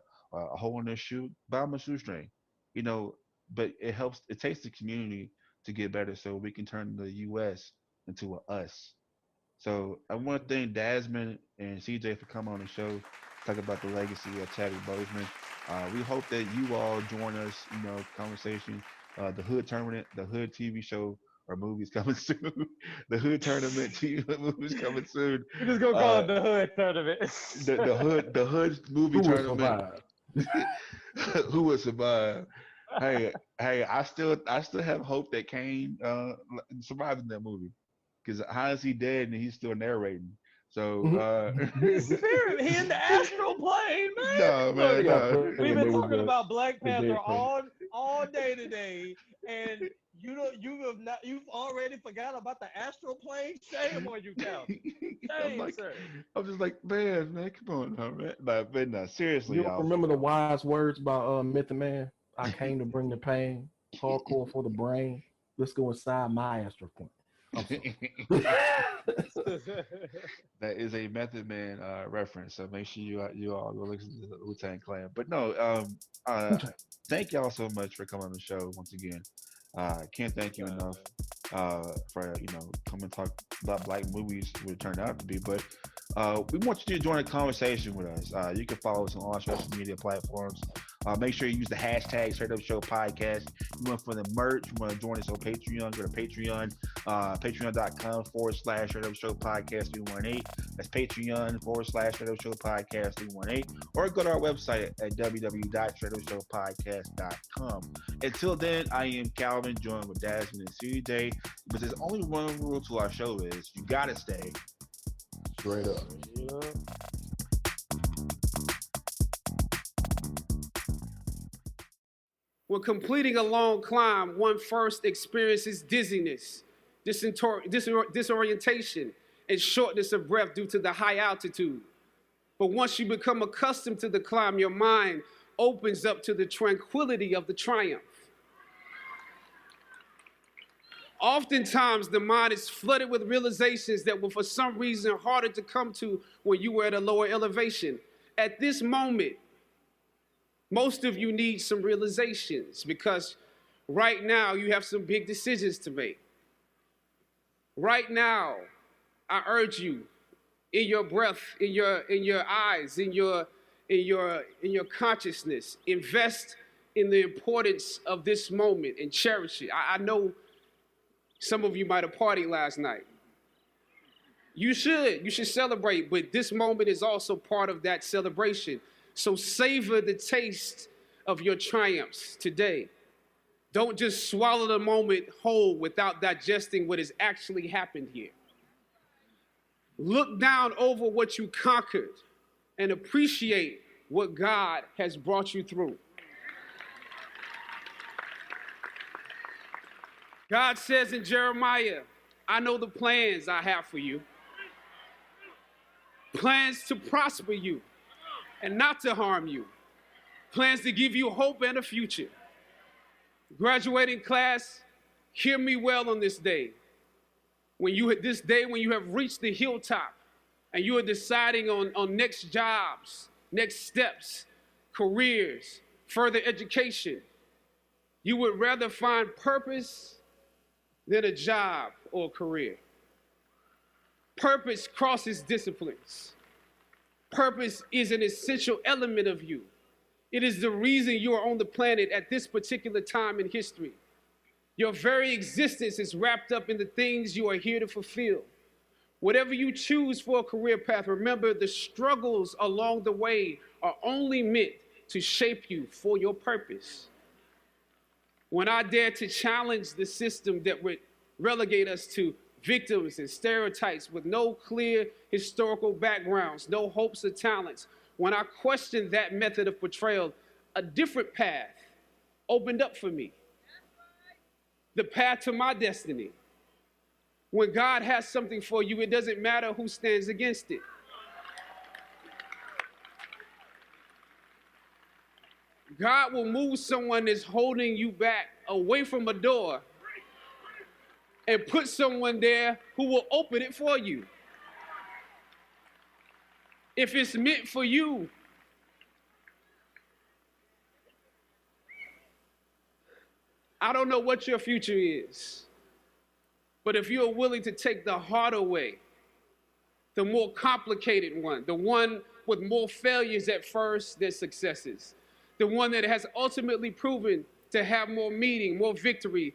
hole in their shoe, buy them a shoestring. You know, but it helps. It takes the community to get better, so we can turn the U.S. into a us. So I want to thank Dazzmond and CJ for coming on the show, talk about the legacy of Chadwick Boseman. We hope that you all join us, conversation. The Hood Tournament, the Hood TV show or movies coming soon. The Hood Tournament TV movies coming soon. We're just gonna call Uh, it the Hood Tournament. the Hood movie Who will tournament. survive? Who would survive? Hey, I still have hope that Kane survives in that movie because how is he dead and he's still narrating? So His spirit, he in the astral plane, man. no Look, man, They got no. put we've him been there with talking about Black the Panther dead credit. all day today, and you've already forgot about the astral plane. Shame on you, Cal. I'm Shame, like, sir. I'm just like, man, come on, now, man. But no, seriously, You y'all. remember the wise words by Method Man? I came to bring the pain, hardcore for the brain. Let's go inside my astral point. I'm sorry. That is a Method Man reference, so make sure you all go listen to the Wu-Tang Clan. But no, thank y'all so much for coming on the show once again. Can't thank you enough for come and talk about black movies what it turned out to be. But we want you to join a conversation with us. You can follow us on all social media platforms. Make sure you use the hashtag Straight Up Show Podcast. You want for the merch, you want to join us on Patreon, go to Patreon, patreon.com/Straight Up Show Podcast 318. That's Patreon/Straight Up Show Podcast 318. Or go to our website at www.straightupshowpodcast.com. Until then, I am Calvin, joined with Dazzmond and CJ. But there's only one rule to our show is you gotta stay Straight up. Yeah. When completing a long climb, one first experiences dizziness, disorientation, and shortness of breath due to the high altitude. But once you become accustomed to the climb, your mind opens up to the tranquility of the triumph. Oftentimes, the mind is flooded with realizations that were for some reason harder to come to when you were at a lower elevation. At this moment, most of you need some realizations because right now you have some big decisions to make. Right now, I urge you, in your breath, in your eyes, in your consciousness, invest in the importance of this moment and cherish it. I know some of you might have partied last night. You should celebrate, but this moment is also part of that celebration. So savor the taste of your triumphs today. Don't just swallow the moment whole without digesting what has actually happened here. Look down over what you conquered and appreciate what God has brought you through. God says in Jeremiah, I know the plans I have for you. Plans to prosper you and not to harm you. Plans to give you hope and a future. Graduating class, hear me well on this day. When you have reached the hilltop and you are deciding on next jobs, next steps, careers, further education, you would rather find purpose than a job or a career. Purpose crosses disciplines. Purpose is an essential element of you. It is the reason you are on the planet at this particular time in history. Your very existence is wrapped up in the things you are here to fulfill. Whatever you choose for a career path, remember the struggles along the way are only meant to shape you for your purpose. When I dare to challenge the system that would relegate us to victims and stereotypes with no clear historical backgrounds, no hopes or talents, when I questioned that method of portrayal, a different path opened up for me. The path to my destiny. When God has something for you, it doesn't matter who stands against it. God will move someone that's holding you back away from a door and put someone there who will open it for you. If it's meant for you, I don't know what your future is, but if you're willing to take the harder way, the more complicated one, the one with more failures at first than successes, the one that has ultimately proven to have more meaning, more victory,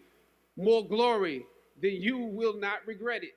more glory, then you will not regret it.